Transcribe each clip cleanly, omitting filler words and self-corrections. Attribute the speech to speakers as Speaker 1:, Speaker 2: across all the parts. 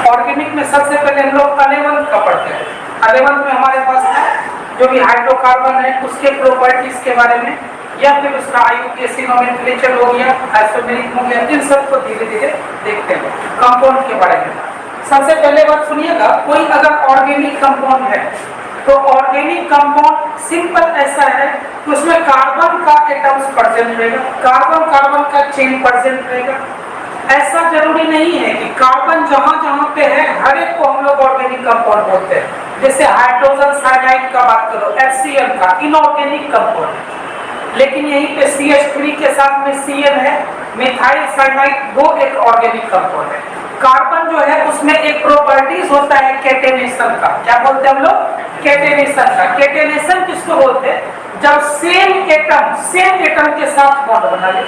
Speaker 1: Organic में सबसे पहले हम लोग 11th का पढ़ते हैं। 11th में हमारे पास है जो भी हाइड्रोकार्बन है उसके प्रॉपर्टीज के बारे में, या फिर उसका IUPAC नोमेनक्लेचर हो गया, आइसोमेरिक हो गया, इन सब को धीरे धीरे देखते हैं कंपाउंड के बारे में। सबसे पहले बात सुनिएगा, कोई अगर ऑर्गेनिक कंपाउंड है तो ऑर्गेनिक कंपाउंड सिंपल ऐसा है कि उसमें कार्बन का एटम्स प्रेजेंट रहेगा, कार्बन कार्बन का चेन प्रेजेंट रहेगा। ऐसा जरूरी नहीं है कि कार्बन जहां जहां पे है हर एक को हम लोग ऑर्गेनिक कंपाउंड बोलते हैं। जैसे हाइड्रोजन साइनाइड का बात करो, HCl का इनऑर्गेनिक कंपाउंड है, लेकिन यहीं पे CH3 के साथ में Cl है, मिथाइल साइनाइड, वो एक ऑर्गेनिक कंपाउंड है। कार्बन जो है उसमें एक प्रॉपर्टीज होता है कैटेनेशन का, क्या बोलते हैं हम लोग? कैटेनेशन का। कैटेनेशन किसको बोलते हैं? जब सेम एटम के साथ बॉन्ड बना ले,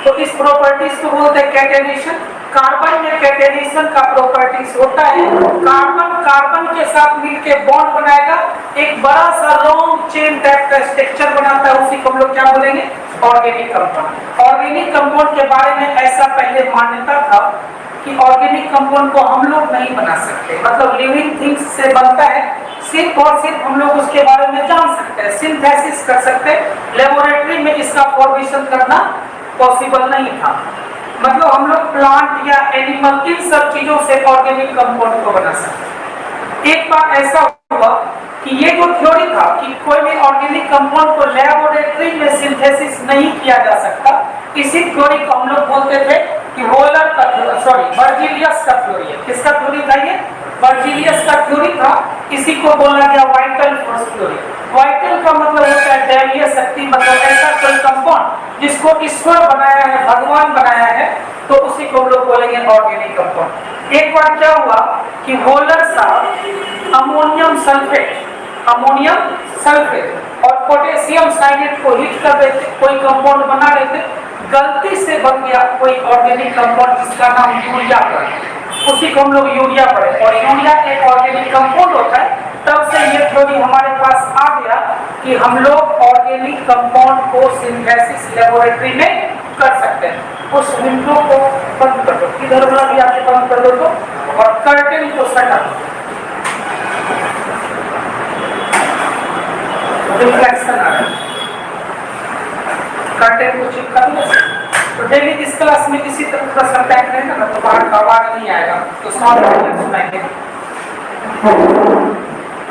Speaker 1: तो इस प्रॉपर्टीज को बोलते हैं कैटेनेशन। कार्बन में कैटेनेशन का प्रॉपर्टीज होता है, कार्बन कार्बन के साथ मिलके बॉन्ड बनाएगा, एक बड़ा सा लॉन्ग चेन टाइप का स्ट्रक्चर बनाता है, उसी को हम लोग क्या बोलेंगे? Organic compound. ऑर्गेनिक कंपाउंड के बारे में ऐसा पहले मान्यता था कि ऑर्गेनिक कंपाउंड को हम लोग नहीं बना सकते, मतलब लिविंग थिंग्स से बनता है, सिर्फ और सिर्फ हम लोग उसके बारे में जान सकते हैं, सिंथेसिस कर सकते हैं। लेबोरेटरी में इसका फॉर्मेशन करना पॉसिबल नहीं था, मतलब हम लोग प्लांट या एनिमल इन सब चीजों से ऑर्गेनिक कंपाउंड को बना सकते हैं। एक बार ऐसा हुआ कि ये जो थ्योरी था कि कोई भी ऑर्गेनिक कंपाउंड को लेबोरेटरी में सिंथेसिस नहीं किया जा सकता, इसी थ्योरी को हम लोग बोलते थे कि बर्जीलियस का थ्योरी है। किसका थ्योरी था ये? बर्जीलियस का थ्योरी था। इसी को बोला गया वाइटल फोर्स थ्योरी। वाइटल का मतलब होता है दैवीय शक्ति, मतलब ऐसा कोई कंपाउंड जिसको ईश्वर बनाया है, भगवान बनाया है, तो उसी को हम लोग बोलेंगे ऑर्गेनिक कंपाउंड। एक बार क्या हुआ कि होलर साहब अमोनियम सल्फेट और पोटेशियम साइनेट को हीट कर रहे थे, कोई कंपाउंड बना रहे थे, गलती से बन गया कोई ऑर्गेनिक कंपाउंड जिसका नाम यूरिया पड़ा, उसी को हम लोग यूरिया पड़े, और यूरिया एक ऑर्गेनिक कंपाउंड होता है। तब से ये थ्योरी हमारे पास आ गया कि हम लोग ऑर्गेनिक कंपाउंड को सिंथेसिस लेबोरेटरी में कर सकते हैं। उस विंडो को बंद कर दो, इधर वाला भी आके बंद कर दो तो, और कर्टेन को सटा दो, रिफ्लेक्शन आ रहा है, कर्टेन को चिपका दो। तो डेली इस क्लास में इसी तरह का सब पैक रहेगा ना, तो बाहर का आवाज नहीं आएगा, तो साउंड सुनाएंगे।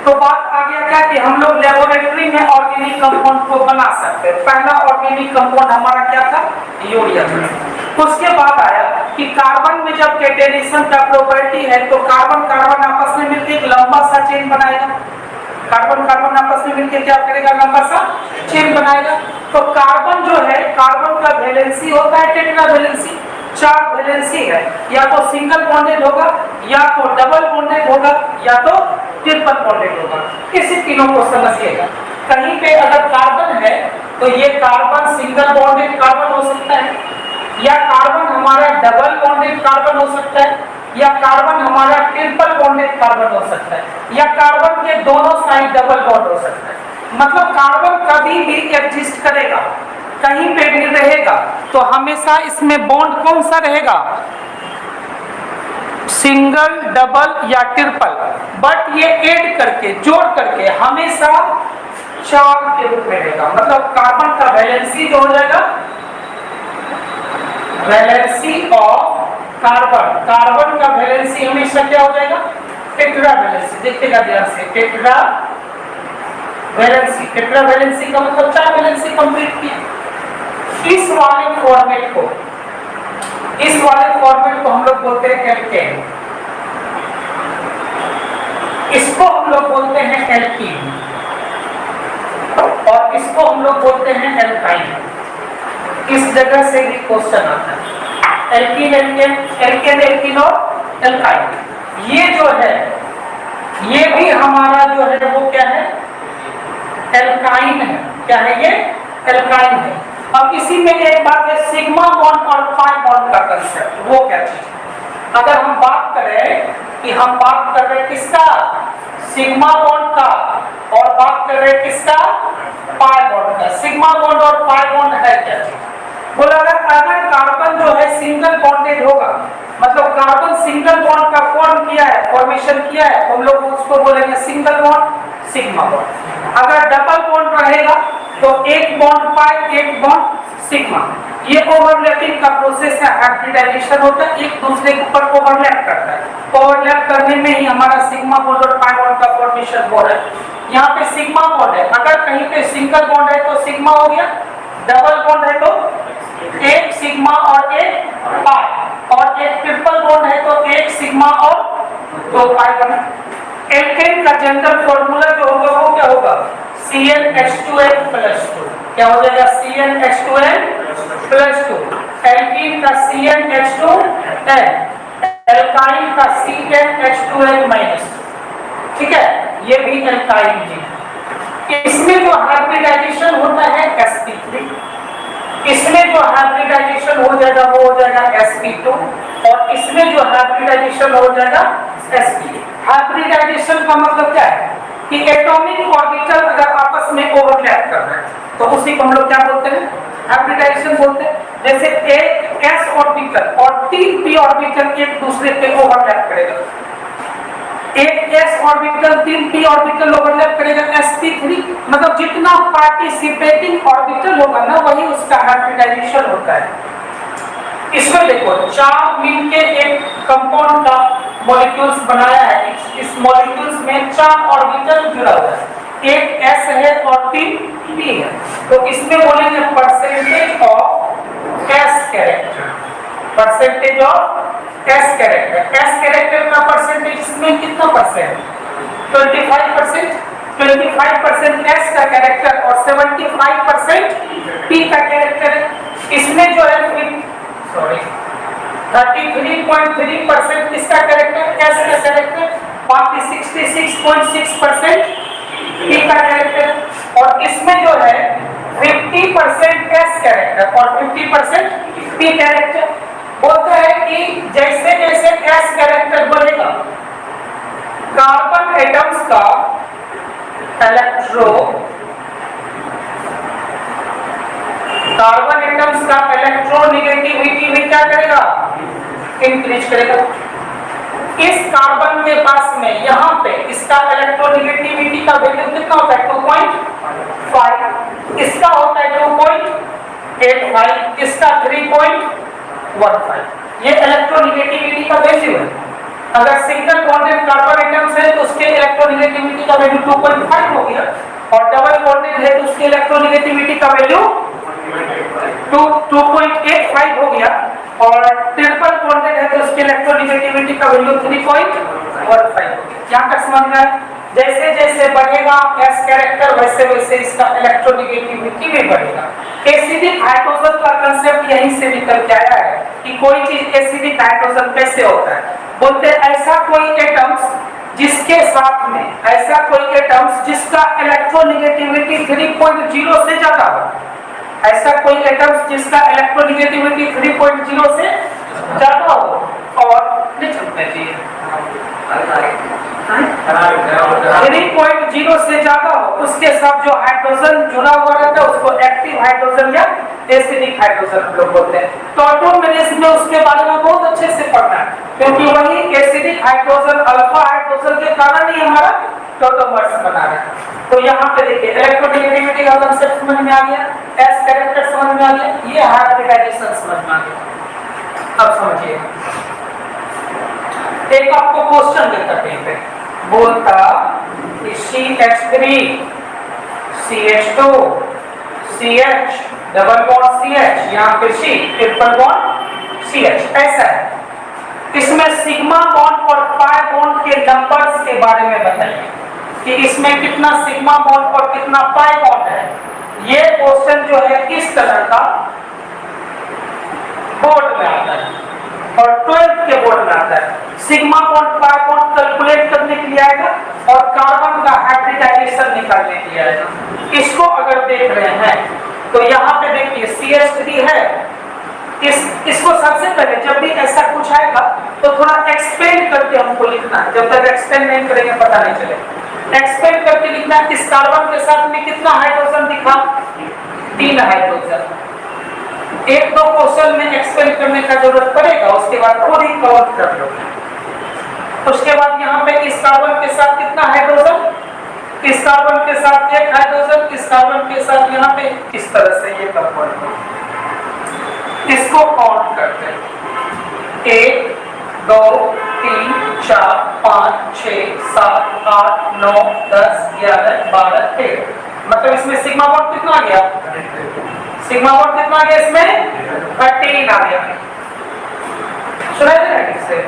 Speaker 1: तो बात आ गया क्या कि हम लोग लेबोरेटरी में ऑर्गेनिक कंपाउंड को बना सकते हैं। पहला ऑर्गेनिक कंपाउंड हमारा क्या था? यूरिया। उसके बाद आया कि कार्बन में जब कैटेनेशन का प्रॉपर्टी है, तो कार्बन कार्बन आपस में मिलकर एक लंबा सा चेन बनाएगा। कार्बन कार्बन आपस में मिलकर क्या करेगा? लंबा सा चेन बनाएगा। तो कार्बन जो है, कार्बन का वैलेंसी होता है टेट्रा वैलेंसी, 4 वैलेंसी है, या तो सिंगल बॉन्डेड होगा, या तो डबल बॉन्डेड होगा, या तो ट्रिपल बॉन्डेड होगा। इसी तीनों को समझिएगा। कहीं पे अगर कार्बन है तो ये कार्बन सिंगल बॉन्डेड कार्बन हो सकता है, या कार्बन हमारा डबल बॉन्डेड कार्बन हो सकता है, या कार्बन हमारा ट्रिपल बॉन्डेड कार्बन हो सकता है, या कार्बन के दोनों साइड डबल बॉन्ड हो सकता है। मतलब कार्बन कभी भी एग्जिस्ट करेगा, कहीं पे भी रहेगा, तो हमेशा इसमें बॉन्ड कौन सा रहेगा? सिंगल, डबल या ट्रिपल, बट ये ऐड करके, जोड़ करके हमेशा 4 के रूप में रहेगा। मतलब कार्बन का वैलेंसी जो हो जाएगा, वैलेंसी ऑफ कार्बन, कार्बन का वैलेंसी हमेशा क्या हो जाएगा? Tetra valency. देखिएगा ध्यान से, टेट्रा वैलेंसी। टेट्रा वैलेंसी का मतलब 4 वैलेंसी कंप्लीट किया। इस वाले फॉर्मेट को हम लोग बोलते हैं एल्केन, इसको हम लोग बोलते हैं एल्कीन, और इसको हम लोग बोलते हैं एल्काइन। इस जगह से भी क्वेश्चन आता है, एल्कीन एल्कीन और एल्काइन। ये जो है, ये भी हमारा जो है वो क्या है? एल्काइन है। क्या है ये? एल्काइन है। अब इसी में एक बात है, सिग्मा बॉन्ड और पाई बॉन्ड का कंसेप्ट, वो क्या चीज? अगर हम बात करें कि हम बात कर रहे हैं किसका? सिग्मा बॉन्ड का, और बात कर रहे हैं किसका? पाई बॉन्ड का। सिग्मा बॉन्ड और पाई बॉन्ड है क्या चीज? बोला अगर कार्बन जो है सिंगल बॉन्डेड होगा, मतलब कार्बन सिंगल बॉन्ड का फॉर्म किया है, फॉर्मेशन किया है, हम लोग उसको बोलेंगे सिंगल बॉन्ड सिग्मा बॉन्ड। अगर डबल बॉन्ड रहेगा तो एक बॉन्ड पाई एक बॉन्ड सिग्मा। ये ओवरलैपिंग का प्रोसेस है, हाइब्रिडाइजेशन होता है, एक दूसरे के ऊपर ओवरलैप करता है। ओवरलैप करने में ही हमारा सिग्मा बॉन्ड और पाई बॉन्ड का फॉर्मेशन हो रहा है। यहाँ पे सिग्मा बॉन्ड है, अगर कहीं पे सिंगल बॉन्ड है तो सिग्मा हो गया, डबल बॉन्ड है तो एक सिग्मा और एक पाई, और एक ट्रिपल बॉन्ड है तो एक सिग्मा और दो पाई बना। एल्केन का जनरल फॉर्मूला जो होगा वो क्या होगा, CnH2n+2। क्या हो जाएगा, CnH2n+2। एल्कीन का CnH2n, एल्काइन का CnH2n-। ठीक है, ये भी एल्काइन है। इसमें जो हाइब्रिडाइजेशन होता है sp3, इसमें जो हाइब्रिडाइजेशन हो जाएगा वो हो जाएगा sp2, और इसमें जो हाइब्रिडाइजेशन हो जाएगा sp। हाइब्रिडाइजेशन का मतलब क्या है कि एटॉमिक ऑर्बिटल अगर आपस में ओवरलैप कर रहे हैं तो उसी को हम लोग क्या बोलते हैं, हाइब्रिडाइजेशन बोलते हैं। जैसे एक s ऑर्बिटल और 3 p ऑर्बिटल एक दूसरे पे ओवरलैप करेगा, एक s orbital 3 p orbital overlap करेगा sp3, मतलब जितना पार्टिसिपेटिंग ऑर्बिटल होगा ना वही उसका हाइब्रिडाइजेशन होता है। इसमें देखो 4 मिलके एक कंपाउंड का मॉलिक्यूल्स बनाया है, इस मॉलिक्यूल्स में 4 ऑर्बिटल जुड़ा हुआ है, एक s है और 3 p है, तो इसमें बोलेंगे percentage of s character, percentage of S character. S character का परसेंटेज इसमें कितना परसेंट, 25%, 25% S का कैरेक्टर और 75% P का कैरेक्टर है। इसमें जो है 33.3% इसका कैरेक्टर S का कैरेक्टर, बाकी 66.6% P का कैरेक्टर, और इसमें जो है 50% S कैरेक्टर और 50% P कैरेक्टर। बोलते हैं कि जैसे जैसे S कैरेक्टर बढ़ेगा कार्बन एटम्स का इलेक्ट्रोनेगेटिविटी भी क्या करेगा, इंक्रीज करेगा। इस कार्बन के पास में यहाँ पे इसका इलेक्ट्रोनेगेटिविटी का वैल्यू कितना होता है, 2.5, इसका होता है 2.85, इसका 3.15। ये इलेक्ट्रोनेगेटिविटी का वैल्यू है। अगर सिंगल बॉन्डेड कार्बन एटम्स है तो उसके इलेक्ट्रोनेगेटिविटी का वैल्यू 2.5 हो गया, और डबल बॉन्डेड है तो उसकी इलेक्ट्रोनेगेटिविटी का वैल्यू 2.85 हो गया, और ट्रिपल बॉन्डेड है तो उसकी इलेक्ट्रोनेगेटिविटी का वैल्यू 3.15 हो गया। यहाँ तक समझ में आया? जैसे जैसे बढ़ेगा S कैरेक्टर वैसे वैसे इसका इलेक्ट्रोनेगेटिविटी भी बढ़ेगा। एसिडिक हाइड्रोजन का कांसेप्ट यहीं से निकल के आया है कि कोई चीज एसिडिक हाइड्रोजन कैसे होता है। बोलते हैं ऐसा कोई एटम्स जिसके साथ में ऐसा कोई एटम्स जिसका इलेक्ट्रोनेगेटिविटी 3.0 से ज्यादा हो, ऐसा कोई एटम्स जिसका इलेक्ट्रोनेगेटिविटी 3.0 से ज्यादा हो, और 3.0 से ज्यादा हो, उसके साथ जो हाइड्रोजन जुड़ा हुआ रहता है उसको एक्टिव हाइड्रोजन या एसिडिक हाइड्रोजन हम लोग बोलते हैं। तो ऑटोमेटिक में उसके बारे में बहुत अच्छे से पढ़ना है, क्योंकि वही एसिडिक हाइड्रोजन अल्फा हाइड्रोजन के कारण ही हमारा टोटोमर्स बना है। तो यहाँ पे देखिए इलेक्ट्रोनेगेटिविटी का कांसेप्ट समझ में आ गया, S कैरेक्टर समझ में आ गया, ये हाइब्रिडाइजेशन समझ में आ गया। अब समझिए, एक आपको क्वेश्चन देता कहीं पे, बोलता कि CH3 CH2 CH double bond CH, यहाँ पे C ट्रिपल बॉन्ड CH, ऐसा है। इसमें सिग्मा बॉन्ड और पाई बॉन्ड के नंबर्स के बारे में बताइए कि इसमें कितना सिग्मा बॉन्ड और कितना पाई बॉन्ड है। ये क्वेश्चन जो है इस तरह का बोर्ड में आता है और 12th के बोर्ड में आता है। Sigma bond pi bond calculate करने के लिए आएगा और कार्बन का हाइब्रिडाइजेशन निकालने के लिए आएगा। इसको अगर देख रहे हैं तो यहाँ पे देखिए CH3 है, इसको सबसे पहले जब भी ऐसा कुछ आएगा तो थोड़ा एक्सपेंड करके हमको लिखना है। जब तक एक्सपेंड नहीं करेंगे पता नहीं चलेगा। एक्सपेंड करके लिखना है। इस कार्बन के साथ में कितना हाइड्रोजन दिखा, 3 हाइड्रोजन। एक दो क्वेश्चन में एक्सपेरिमेंट करने का जरूरत पड़ेगा, उसके बाद खुद ही कवर कर लो। उसके बाद यहाँ पे इस कार्बन के साथ कितना हाइड्रोजन, इस कार्बन के साथ एक हाइड्रोजन, इस कार्बन के साथ यहाँ पे इस तरह से ये कंपाउंड, इसको काउंट करते हैं 1 2 3 4 5 6 7 8 9 10 11 12 13। मतलब इसमें सिग्मा बॉन्ड कितना आ गया, सिग्मा बॉन्ड कितना आ गया, इसमें 13 आ गया। सुना है ठीक से?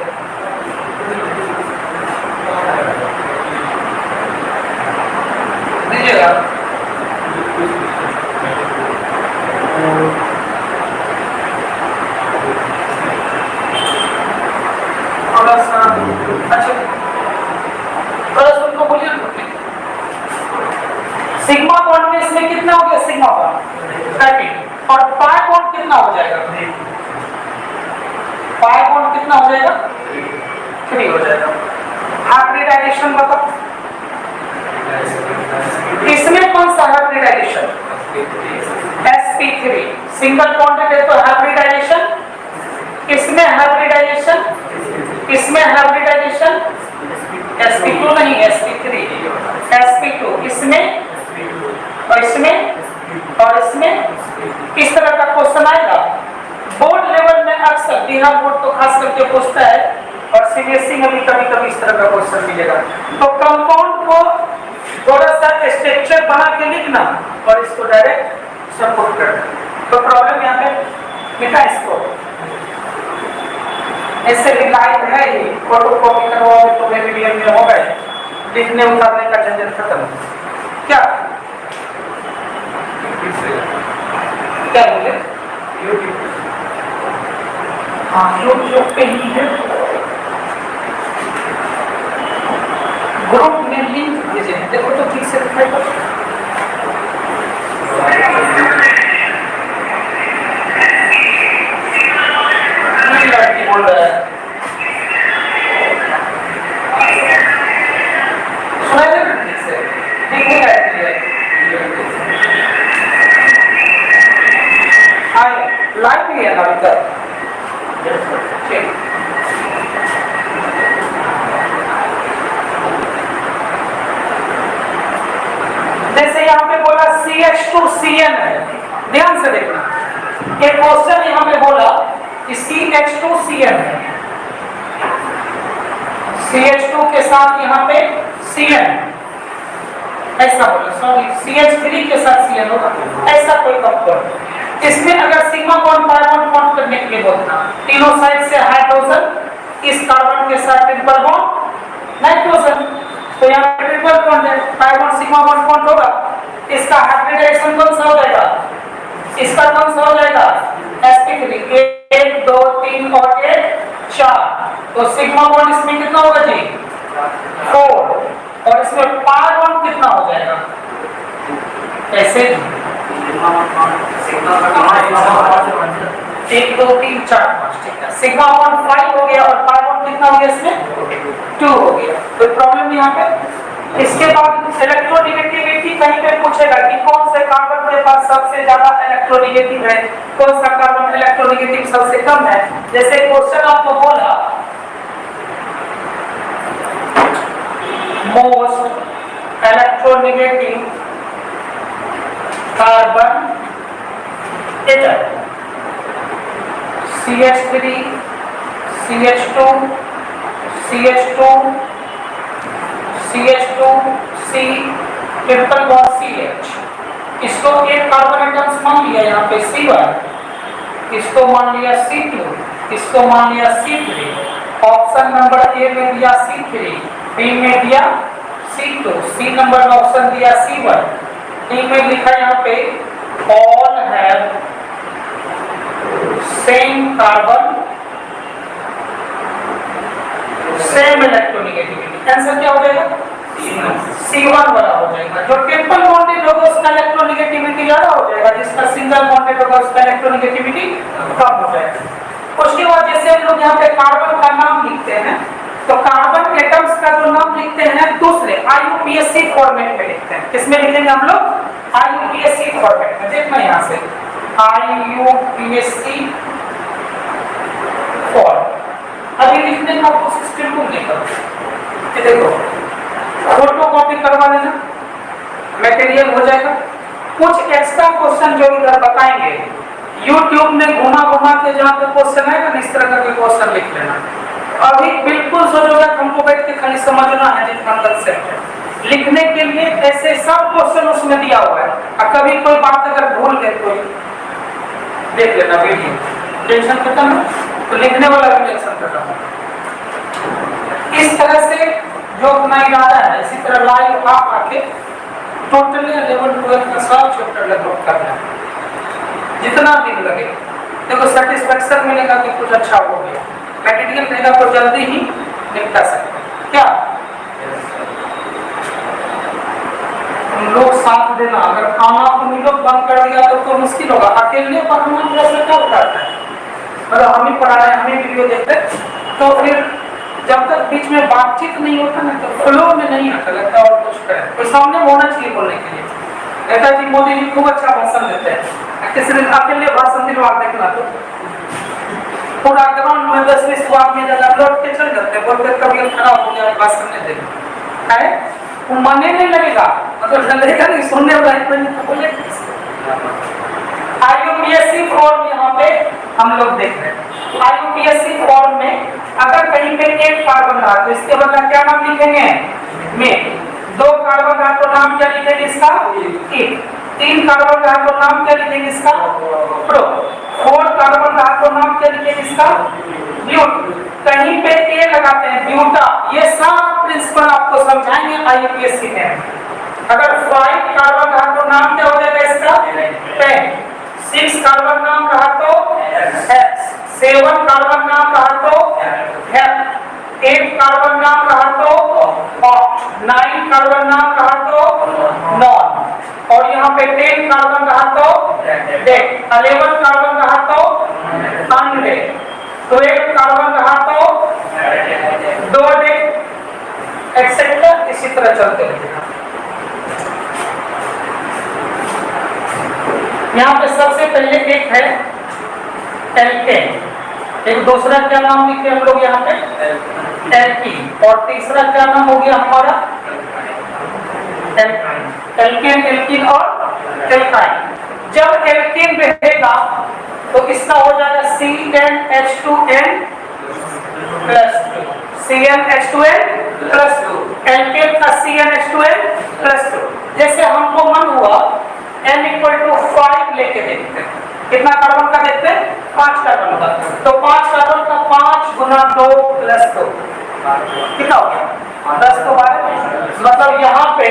Speaker 1: दीजिएगा थोड़ा सा, अच्छा थोड़ा सा उनको बोलिए। सिग्मा बॉन्ड में इसमें कितना हो गया, सिग्मा बॉन्ड 13, और पाई बॉन्ड कितना हो जाएगा, पाई बॉन्ड कितना हो जाएगा, 3 हो जाएगा। हाइब्रिडाइजेशन बताओ, इसमें कौन सा हाइब्रिडाइजेशन, sp3 सिंगल बॉन्डेड है तो हाइब्रिडाइजेशन, इसमें हाइब्रिडाइजेशन, इसमें हाइब्रिडाइजेशन sp2 नहीं sp3, sp2 इसमें और इसमें और इसमें। किस तरह का क्वेश्चन आएगा बोर्ड लेवल में, अक्सर बिहार बोर्ड तो खास करके पूछता है, और सीबीएसई में भी कभी कभी इस तरह का क्वेश्चन मिलेगा। तो कंपाउंड को थोड़ा सा स्ट्रक्चर बना के लिखना और इसको डायरेक्ट सपोर्ट करना। तो प्रॉब्लम यहाँ पे लिखा इसको ऐसे लाइव है, ही फोटो कॉपी करवाओ तो मैं वीडियो में हो गए, लिखने उतारने का झंझट खत्म। क्या क्या बोले, हाँ यूट्यूब पे ही है, ग्रुप में लिंक भेजे हैं, देखो तो ठीक से दिखाई पड़ता है। लड़की बोल रहा है, सुनाई दे ठीक से, दिखेगा लाइव भी है ना इधर, ठीक। जैसे यहाँ पे बोला CH2CN है, ध्यान से देखना, एक क्वेश्चन यहाँ पे बोला कि CH2CN है, CH2 के साथ यहाँ पे CN, ऐसा बोला, सॉरी CH3 के साथ CN होगा, ऐसा कोई कंपाउंड। इसमें अगर sigma bond pi bond form करने के लिए बोलना, तीनों साइड से हाइड्रोजन, इस कार्बन के साथ ट्रिपल बॉन्ड नाइट्रोजन, तो यहाँ पे ट्रिपल बॉन्ड है, pi bond sigma bond form होगा, इसका हाइब्रिडाइजेशन कौन सा हो जाएगा, इसका कौन सा हो जाएगा sp3, 1 2 3 और 1 4, तो सिग्मा बॉन्ड इसमें कितना होगा जी 4, और इसमें पाई बॉन्ड कितना हो जाएगा, ऐसे 1 2 3 4 5, ठीक है। सिग्मा बॉन्ड 5 हो गया और पाई बॉन्ड कितना हो गया, इसमें 2 हो गया। कोई प्रॉब्लम यहाँ पे। इसके बाद इलेक्ट्रोनेगेटिविटी कहीं पे पूछेगा कि कौन से कार्बन के पास सबसे ज्यादा इलेक्ट्रोनेगेटिव है, कौन सा कार्बन इलेक्ट्रोनेगेटिव सबसे कम है। जैसे क्वेश्चन आपको बोला most electronegative carbon atom CH3 CH2 CH2 CH2 C triple bond CH, इसको एक कार्बन एटम्स मान लिया यहाँ पे C1, इसको मान लिया C2, इसको मान लिया C3, ऑप्शन नंबर ए में दिया C3, बी में दिया C2, सी नंबर में ऑप्शन दिया C1, डी में लिखा यहाँ पे all have same carbon same electronegativity. Answer क्या हो जाएगा C1 वाला हो जाएगा। जो ट्रिपल बॉन्डेड होगा उसका इलेक्ट्रोनेगेटिविटी ज्यादा हो जाएगा, जिसका सिंगल बॉन्डेड होगा उसका इलेक्ट्रोनेगेटिविटी कम हो जाएगा। उसके बाद जैसे हम लोग यहाँ पे कार्बन का नाम लिखते हैं, तो कार्बन एटम्स का जो नाम लिखते हैं दूसरे IUPAC फॉर्मेट में लिखते हैं। किसमें लिखेंगे हम लोग? IUPAC फॉर्मेट में। देखना यहाँ से IUPAC फॉर्म। अभी लिखने का आपको सिस्टम को नहीं करो, ये देखो फोटो कॉपी करवा लेना, मटेरियल हो जाएगा। कुछ एक्स्ट्रा क्वेश्चन जो इधर बताएंगे YouTube में घुमा घुमा के जहाँ पे क्वेश्चन आएगा इस तरह का क्वेश्चन लिख लेना। अभी बिल्कुल जरूरत हमको बैठ के खाली समझना है जितना कंसेप्ट है। लिखने के लिए ऐसे सब क्वेश्चन उसमें दिया हुआ है, और कभी कोई बात अगर भूल गए तो देख लेना वीडियो, टेंशन खत्म है। तो लिखने वाला भी टेंशन खत्म। इस तरह से जो अपना इरादा है इसी तरह लाइव आप आके टोटली 11-12 का सब चैप्टर लगभग करना है, जितना दिन लगे। देखो सेटिस्फेक्शन मिलेगा कि कुछ अच्छा हो गया, मटेरियल रहेगा तो जल्दी ही निपटा सकते क्या। लोग साथ देना, अगर खाना को मिलो बंद कर दिया तो मुश्किल होगा। अकेले पढ़ना जैसे क्या उठाता है, मतलब हम ही पढ़ा रहे हम ही वीडियो देखते तो फिर जब तक बीच में बातचीत नहीं होता ना तो फ्लो में नहीं आता लगता और कुछ करें। तो सामने होना चाहिए बोलने के लिए। नेताजी मोदी जी खूब अच्छा भाषण देते हैं, किसी दिन अकेले भाषण दिलवा देखना तो पूरा ग्राउंड में 10-20 आदमी ज्यादा लौट के चल जाते हैं, बोलते कभी खराब हो गया भाषण नहीं देना है, वो मानने नहीं लगेगा, मतलब लगेगा नहीं सुनने वाला है तो बोले। IUPAC फॉर्म यहाँ पे हम लोग देख रहे हैं। IUPAC फॉर्म में अगर कहीं पे एक कार्बन रहा तो इसके बदला क्या नाम लिखेंगे में, 2 कार्बन रहा तो नाम क्या लिखेंगे इसका एक, 3 कार्बन रहा तो नाम क्या लिखेंगे इसका प्रो, 4 कार्बन रहा तो नाम क्या लिखेंगे इसका ब्यूट। कहीं पे ए लगाते हैं ब्यूटा, ये सब प्रिंसिपल आपको समझाएंगे IUPAC में। अगर 5 कार्बन रहा तो नाम क्या हो जाएगा इसका पेन, 6 कार्बन नाम रहा तो X, 7 कार्बन नाम रहा तो F, 8 कार्बन नाम रहा तो ऑक्ट, 9 कार्बन नाम रहा तो नॉन, और यहाँ पे 10 कार्बन रहा तो डेक, 11 कार्बन रहा तो अनडेक, 12 कार्बन रहा तो दो डेक, एक्सेट्रा इसी तरह चलते रहेगा। यहाँ पे सबसे पहले एक है एल्केन, एक दूसरा क्या नाम लिखे हम लोग यहाँ पे एल्कीन, और तीसरा क्या नाम हो गया हमारा एल्काइन। एल्केन, एल्कीन और एल्काइन। जब एल्केन रहेगा तो इसका हो जाएगा CnH2n+2, CnH2n+2, एल्केन का CnH2n+2। जैसे हमको मन हुआ n = 5 लेके देखते हैं, कितना कार्बन का देखते हैं 5 कार्बन का, तो 5 कार्बन का 5 × 2 + 2 कितना हो गया 10 को 12। मतलब यहाँ पे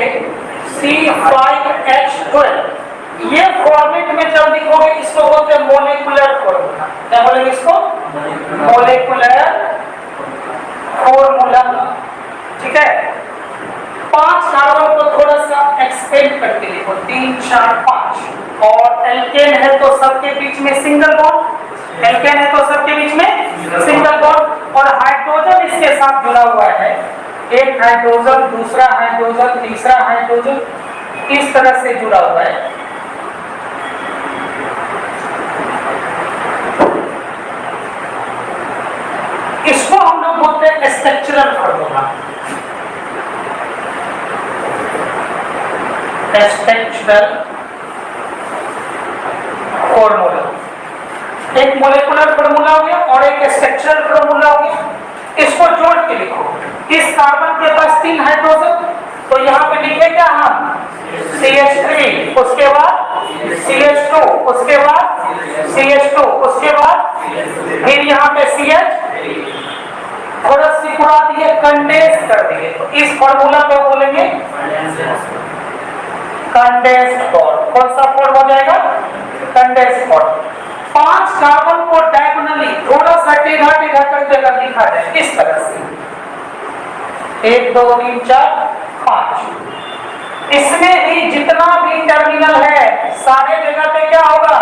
Speaker 1: C5H12 ये फॉर्मेट में जब लिखोगे इसको बोलते हैं मोलेकुलर फॉर्मूला। क्या बोलेंगे इसको मोलेकुलर फॉर्मूला, ठीक है। 5 कार्बन को थोड़ा सा एक्सपेंड करके लिखो 3, 4, 5, और एल्केन है तो सबके बीच में सिंगल बॉन्ड, एल्केन है तो सबके बीच में सिंगल बॉन्ड, और हाइड्रोजन इसके साथ जुड़ा हुआ है, एक हाइड्रोजन, दूसरा हाइड्रोजन, तीसरा हाइड्रोजन, इस तरह से जुड़ा हुआ है। इसको हम लोग बोलते हैं स्ट्रक्चरल फार्मूला, स्ट्रक्चरल फार्मूला। एक मोलेकुलर फार्मूला हो गया और एक स्ट्रक्चरल फार्मूला हो गया। इसको जोड़ के लिखो, इस कार्बन के पास 3 हाइड्रोजन, तो यहाँ पे लिखे क्या हम CH3, उसके बाद CH2, उसके बाद CH2, उसके बाद फिर यहाँ पे CH, थोड़ा सिकुड़ा दिए, कंडेंस कर दिए, तो इस फार्मूला को बोलेंगे कंडेंस्ड फॉर्म। कौन सा फॉर्म हो जाएगा कंडेंस्ड फॉर्म। 5 कार्बन को डायगोनली थोड़ा सा टेढ़ा टेढ़ा करके अगर लिखा जाए इस तरह से 1, 2, 3, 4, 5, इसमें ही जितना भी टर्मिनल है सारे जगह पे क्या होगा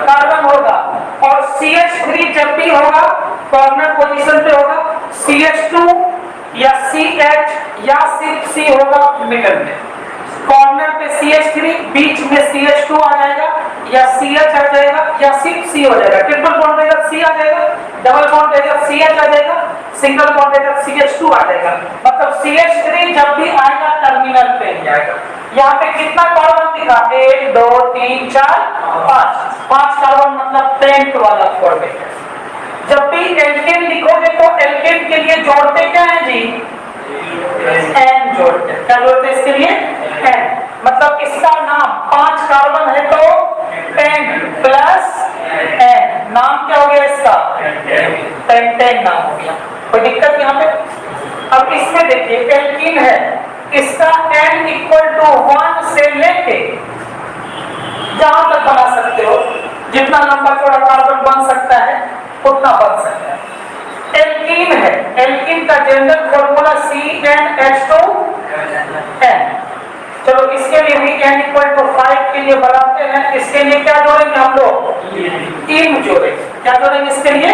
Speaker 1: कार्बन होगा, और CH3 जब भी होगा कॉर्नर पोजीशन पे होगा, CH2 या CH या सिर्फ C होगा मिडल में, कॉर्नर पे CH3, बीच में CH2 आ जाएगा, या CH आ जाएगा या सिर्फ C हो जाएगा। ट्रिपल बॉन्ड रहेगा C आ जाएगा, डबल बॉन्ड रहेगा CH आ जाएगा, सिंगल बॉन्ड रहेगा CH2 आ जाएगा। मतलब CH3 जब भी आएगा टर्मिनल पे ही आएगा। यहाँ पे कितना कार्बन दिखा, 1 2 3 4 5 कार्बन, मतलब पेंट वाला फॉर्मेट है। जब भी एल्केन लिखोगे तो एल्केन के लिए जोड़ते क्या है जी, N जोड़ते। क्या जोड़ते हैं इसके लिए, N। मतलब इसका नाम 5 कार्बन है तो पेंट प्लस N, नाम क्या हो गया इसका, पेंटेन नाम हो गया। कोई दिक्कत यहाँ पे? अब इसमें देखिए एल्कीन है, इसका N = 1 से लेके जहां तक बना सकते हो, जितना लंबा चौड़ा कार्बन बन सकता है उतना बन सकता है। एल्कीन है, एल्कीन का जनरल फॉर्मूला CnH2n। चलो इसके लिए भी n = 5 के लिए बनाते हैं। इसके लिए क्या जोड़ेंगे हम लोग, इन जोड़ेंगे। क्या जोड़ेंगे इसके लिए,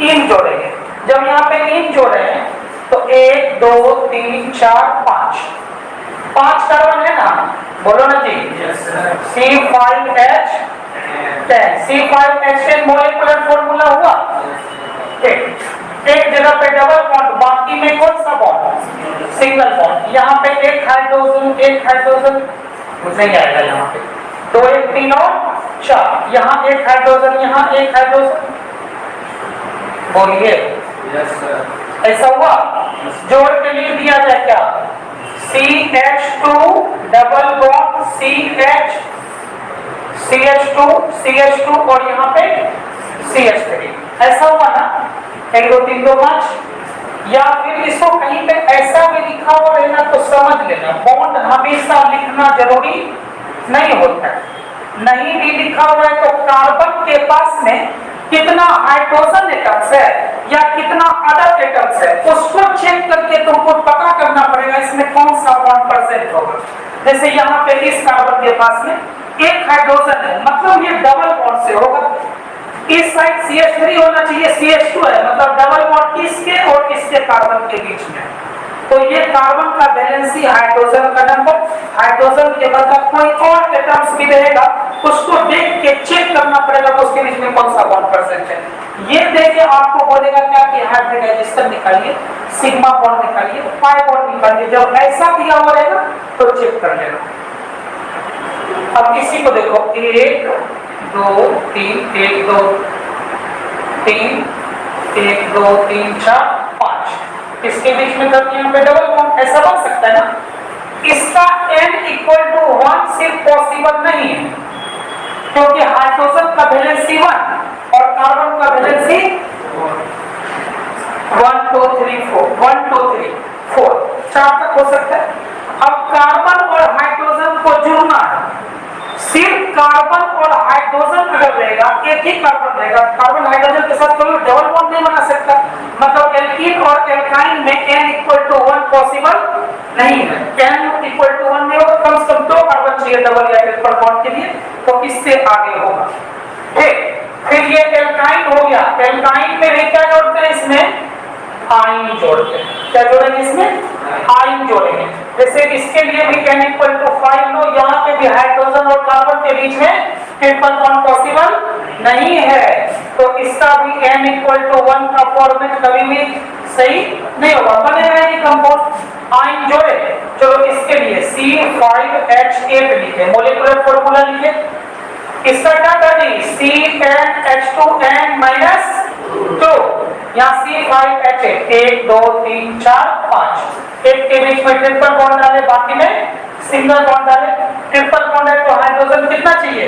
Speaker 1: इन जोड़ेंगे। जब यहाँ पे इन जोड़े हैं तो 1 2 3 4 5 कार्बन है ना, बोलो ना जी, C5H10। C5H10 मोलेकुलर फॉर्मूला हुआ। एक जगह पे डबल बॉन्ड, बाकी में कौन सा बॉन्ड, सिंगल बॉन्ड। यहाँ पे एक हाइड्रोजन नहीं आएगा, यहाँ पे 2 1 3 और 4, यहाँ एक हाइड्रोजन, यहाँ एक हाइड्रोजन। बोलिए ऐसा हुआ। जोड़ के लिख दिया जाए क्या, CH2 डबल बॉन्ड CH2 और यहाँ पे CH3। ऐसा हुआ ना, 1 2 3 4 5। या फिर इसको कहीं पे ऐसा भी लिखा हुआ है ना तो समझ लेना, बॉन्ड हमेशा लिखना जरूरी नहीं होता है। नहीं भी लिखा हुआ है तो कार्बन के पास में कितना हाइड्रोजन एटम्स है या कितना अदर एटम्स है उसको चेक करके तुमको पता करना पड़ेगा इसमें कौन सा बॉन्ड प्रेजेंट होगा। जैसे यहाँ पे इस कार्बन के पास में एक हाइड्रोजन है, मतलब ये डबल बॉन्ड से होगा। इस साइड CH3 होना चाहिए, CH2 है, मतलब डबल बॉन्ड किसके और किसके, कार्बन के बीच में। तो ये कार्बन का वैलेंसी, हाइड्रोजन का नंबर, हाइड्रोजन के मतलब कोई और एटम्स भी रहेगा उसको देख के चेक करना पड़ेगा उसके बीच में कौन सा बॉन्ड प्रेजेंट है। ये देख के आपको बोलेगा क्या कि हाइब्रिडाइजेशन निकालिए, सिग्मा बॉन्ड निकालिए, पाई बॉन्ड निकालिए। जब ऐसा दिया हुआ रहेगा तो चेक कर लेना। अब इसी को देखो, 1 2 3 1 2 3 1 2 3 4 5, इसके बीच में करके यहाँ पे डबल बॉन्ड ऐसा बन सकता है ना। इसका n = 1 सिर्फ पॉसिबल नहीं है क्योंकि हाइड्रोजन का वैलेंसी 1 और कार्बन का वैलेंसी 1 2 3 4 4 तक हो सकता है। अब कार्बन और हाइड्रोजन को जुड़ना है, सिर्फ कार्बन और हाइड्रोजन अगर रहेगा, एक ही कार्बन रहेगा, कार्बन हाइड्रोजन के साथ कोई डबल बॉन्ड नहीं बना सकता। मतलब एल्कीन और एल्काइन में n = 1 पॉसिबल नहीं है। n = 1 नहीं होगा, कम से कम 2 कार्बन चाहिए डबल या ट्रिपल बॉन्ड के लिए, तो इससे आगे होगा। फिर ये एल्काइन हो गया, एल्काइन में भी क्या जोड़ते हैं, इसमें आयन जोड़ते हैं। क्या जोड़ेंगे इसमें, आयन जोड़ेंगे। जैसे इसके लिए भी n = 5 लो, यहाँ पे भी हाइड्रोजन और कार्बन के बीच में ट्रिपल बॉन्ड पॉसिबल नहीं है, तो इसका भी n = 1 का फॉर्मेट कभी भी सही नहीं होगा, बनेगा नहीं कंपाउंड। आयन जोड़े, चलो इसके लिए C5H8 लिखे, मोलेकुलर फॉर्मूला लिखे। इसका क्या कर दी, CnH2n - 2, यहाँ C5H8 1 2 3 4 5, एक के बीच में ट्रिपल बॉन्ड डाले, बाकी में सिंगल बॉन्ड डाले। ट्रिपल बॉन्ड है तो हाइड्रोजन कितना चाहिए,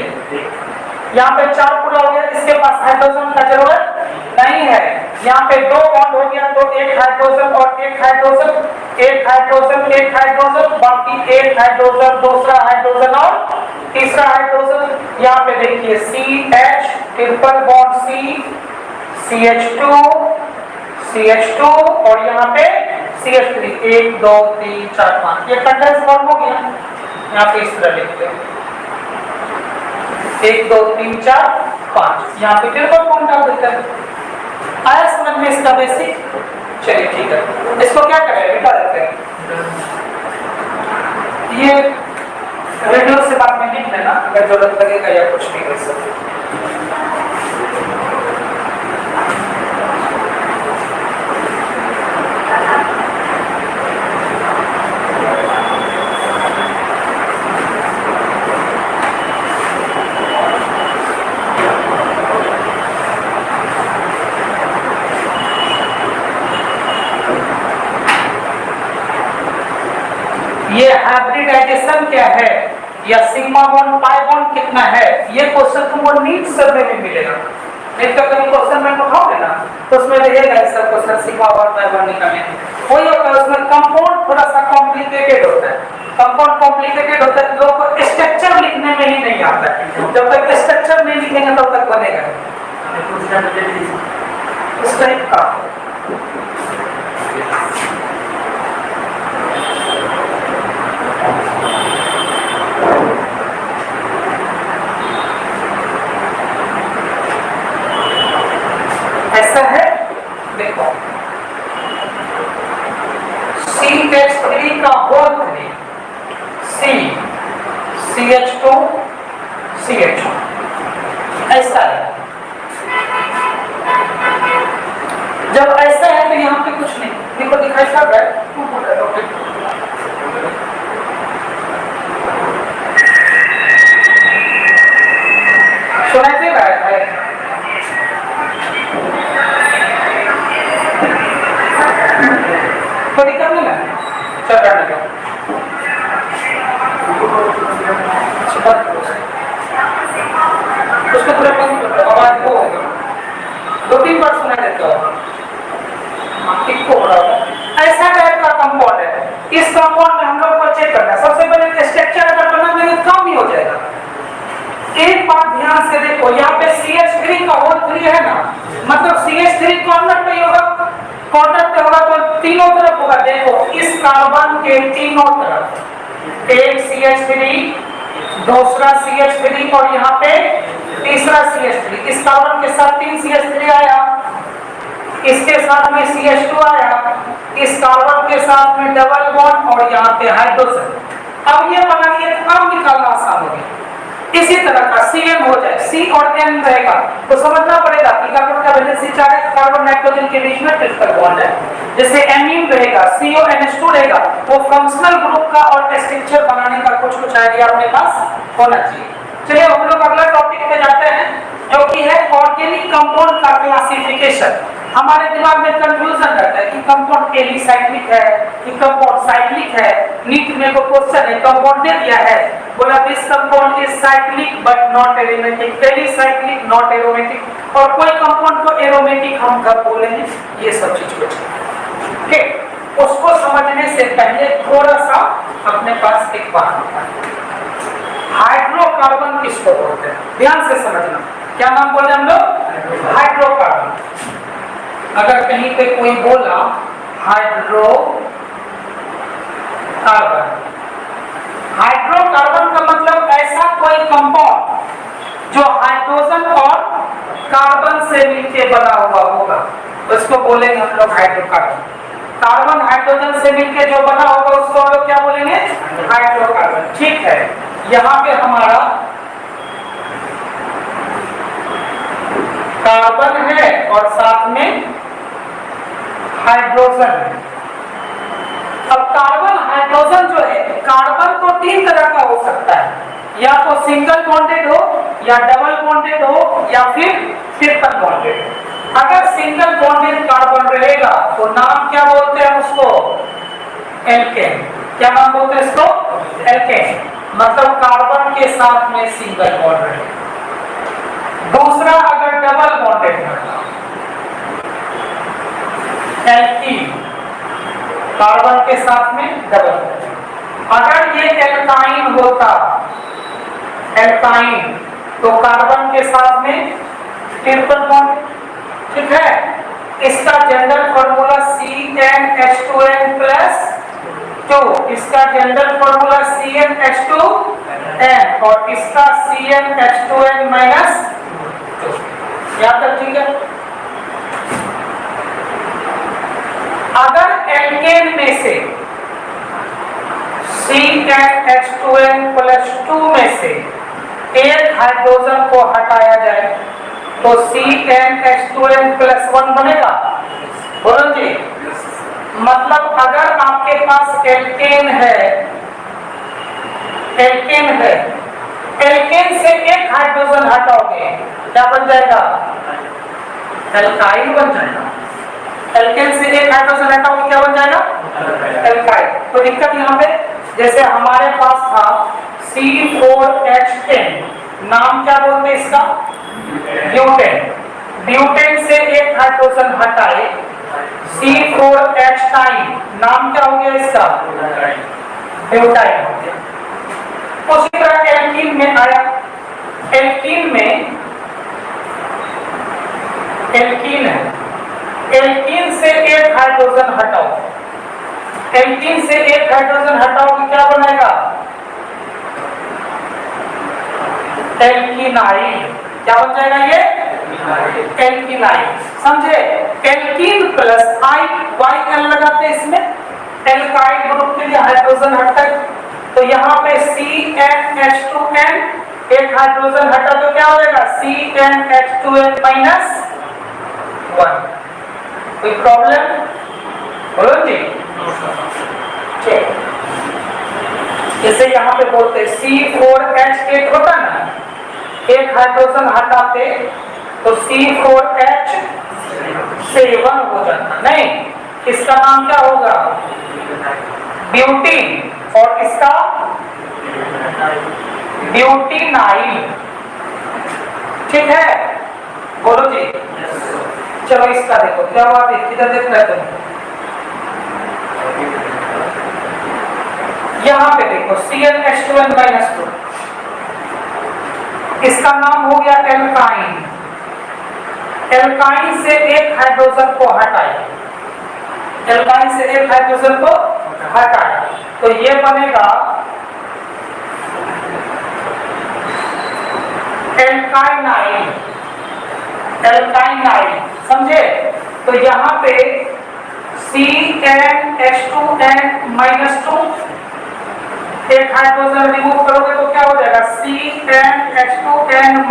Speaker 1: यहाँ पे 4 पूरा हो गया, इसके पास हाइड्रोजन का जरूरत नहीं है। यहाँ पे 2 बॉन्ड हो गया तो एक हाइड्रोजन और एक हाइड्रोजन, एक हाइड्रोजन एक हाइड्रोजन, बाकी एक हाइड्रोजन, दूसरा हाइड्रोजन और तीसरा हाइड्रोजन। यहाँ पे देखिए CH triple bond C, CH2 और यहाँ पे CH3, 1 2 3 4 5, ये कंडेंस फॉर्म हो गया। यहाँ पे इस तरह लिखते हैं 1 2 3 4 5, यहाँ पे ट्रिपल बॉन्ड डाल देते हैं। आया समझ में इसका बेसिक? चलिए ठीक है, इसको क्या करें, मिटा देते हैं। ये वीडियो से बाद में लिख लेना अगर जरूरत लगेगा या कुछ भी कर सकते। ये हाइब्रिडाइजेशन क्या है या सिग्मा बॉन्ड पाई बॉन्ड कितना है, ये क्वेश्चन तुमको नीट सर्वे में मिलेगा। नहीं तो कभी क्वेश्चन में उठाओगे ना तो उसमें रहेगा ऐसा question sigma bond pi bond निकालने वही होता है। उसमें कंपाउंड थोड़ा सा कॉम्प्लिकेटेड होता है। कंपाउंड कॉम्प्लिकेटेड होता है, लोग को स्ट्रक्चर लिखने में ही नहीं आता है। जब तक स्ट्रक्चर नहीं लिखेंगे तब तक बनेगा उस टाइप का। ऐसा है, देखो CH3 का होल 3 CH2 CH2 ऐसा है। जब ऐसा है तो यहाँ पे कुछ नहीं, देखो दिखाई सब है। सुनाई दे रहा है? तो दिक्कत नहीं है, चल रहा है। उसको पूरा आवाज को 2-3 बार सुनाई देता हो। ऐसा टाइप का कंपाउंड है। इस कंपाउंड में हम लोग को चेक करना है। सबसे पहले स्ट्रक्चर अगर बना देंगे तो काम ही हो जाएगा। एक बात ध्यान से देखो, यहाँ पे CH3 का होल 3 है ना, मतलब CH3 कॉर्नर पे होगा, कॉर्नर पे होगा तो तीनों तरफ होगा। देखो इस कार्बन के तीनों तरफ एक CH3, दूसरा CH3 और यहाँ पे तीसरा CH3। इस कार्बन के साथ 3 CH3 आया, इसके साथ में CH2 आया, इस कार्बन के साथ में डबल बॉन्ड और यहाँ पे हाइड्रोजन। अब ये बना लिया, अब निकालना आसान हो गया। इसी तरह का CN हो जाए, C और N रहेगा तो समझना पड़ेगा कि कार्बन का वैलेंसी चार्ज कार्बन नाइट्रोजन के बीच में ट्रिपल बॉन्ड है। जैसे एमीन रहेगा, CONH2 रहेगा, वो फंक्शनल ग्रुप का और स्ट्रक्चर बनाने का कुछ आइडिया अपने पास होना चाहिए। चलिए हम लोग अगला टॉपिक पे जाते हैं जो कि है ऑर्गेनिक कंपाउंड का क्लासिफिकेशन। हमारे दिमाग में कंफ्यूजन रहता है कि कंपाउंड एलिसाइक्लिक है कि कंपाउंड साइक्लिक है। नीट में को क्वेश्चन है, कंपाउंड दे दिया है, बोला this compound is cyclic but not aromatic, alicyclic not aromatic, और कोई कंपाउंड को एरोमेटिक हम कब बोलेंगे, ये सब चीज बचे। उसको समझने से पहले थोड़ा सा अपने पास एक बात होता है, हाइड्रोकार्बन किसको बोलते हैं, ध्यान से समझना। क्या नाम बोले हम लोग? हाइड्रोकार्बन। अगर कहीं पे कोई बोला हाइड्रोकार्बन, हाइड्रोकार्बन का मतलब ऐसा कोई कंपाउंड जो हाइड्रोजन और कार्बन से मिलकर बना हुआ होगा, उसको बोलेंगे हम लोग हाइड्रोकार्बन। कार्बन हाइड्रोजन से मिलकर जो बना होगा उसको हम लोग क्या बोलेंगे? हाइड्रोकार्बन। ठीक है, यहाँ पे हमारा कार्बन है और साथ में हाइड्रोजन है। अब कार्बन हाइड्रोजन जो है, कार्बन तो 3 तरह का हो सकता है, या तो सिंगल बॉन्डेड हो, या डबल बॉन्डेड हो, या फिर ट्रिपल बॉन्डेड हो। अगर सिंगल बॉन्डेड कार्बन रहेगा तो नाम क्या बोलते हैं उसको? एल्केन। क्या नाम बोलते हैं इसको? एल्केन। मतलब कार्बन के साथ में सिंगल बॉन्ड रहेगा। दूसरा अगर डबल बॉन्डेड है, एल्कीन, कार्बन के साथ में डबल बॉन्ड। अगर ये एल्काइन होता, एल्काइन, तो कार्बन के साथ में ट्रिपल बॉन्ड। ठीक है, इसका जनरल फॉर्मूला CnH2n+2, इसका जनरल फॉर्मूला CnH2n और इसका CnH2n-2। याद तक ठीक है। अगर एल्केन में से CnH2n+2 में से एक हाइड्रोजन को हटाया जाए तो CnH2n+1 बनेगा। बोलो जी। मतलब अगर आपके पास एल्केन है, एल्केन से एक हाइड्रोजन हटाओगे क्या बन जाएगा? एल्काइल बन जाएगा। एल्केन से एक हाइड्रोजन हटाओगे क्या बन जाएगा? एल्काइल। तो दिक्कत यहाँ पे, जैसे हमारे पास था C4H10, नाम क्या बोलते हैं इसका? ब्यूटेन। ब्यूटेन से एक हाइड्रोजन हटाए C4H9, नाम क्या हो गया इसका? ब्यूटाइल हो गया। उसी तरह एल्कीन में आया, एल्कीन में एल्कीन है, एल्कीन से एक हाइड्रोजन हटाओ, एल्कीन से एक हाइड्रोजन हटाओगे क्या बनेगा? एल्कीनाइल। क्या बन जाएगा ये? एल्कीनाइल। समझे? एल्कीन प्लस आई, YL लगाते हैं इसमें, एल्काइल ग्रुप के लिए हाइड्रोजन हटता है। तो यहाँ पे CnH2n, एक हाइड्रोजन हटा तो क्या हो जाएगा? CnH2n-1। कोई प्रॉब्लम? बोलो जी। ठीक, जैसे यहाँ पे बोलते C4H8 होता ना, एक हाइड्रोजन हटाते तो C4H7 हो जाता। नहीं, इसका नाम क्या होगा? ब्यूटीन। और इसका ब्यूटीनाइल। ठीक है, बोलो जी। चलो इसका देखो क्या हुआ, इधर देख रहे तुम, यहाँ पे देखो CnH2n-2, इसका नाम हो गया एल्काइन। एल्काइन से एक हाइड्रोजन को हटाए, एल्काइन से एक हाइड्रोजन को हटाए तो ये बनेगा एल्काइनाइल। एल्काइनाइल, समझे? तो यहाँ पे CnH2n-2, एक हाइड्रोजन रिमूव करोगे तो क्या हो जाएगा? CnH2n-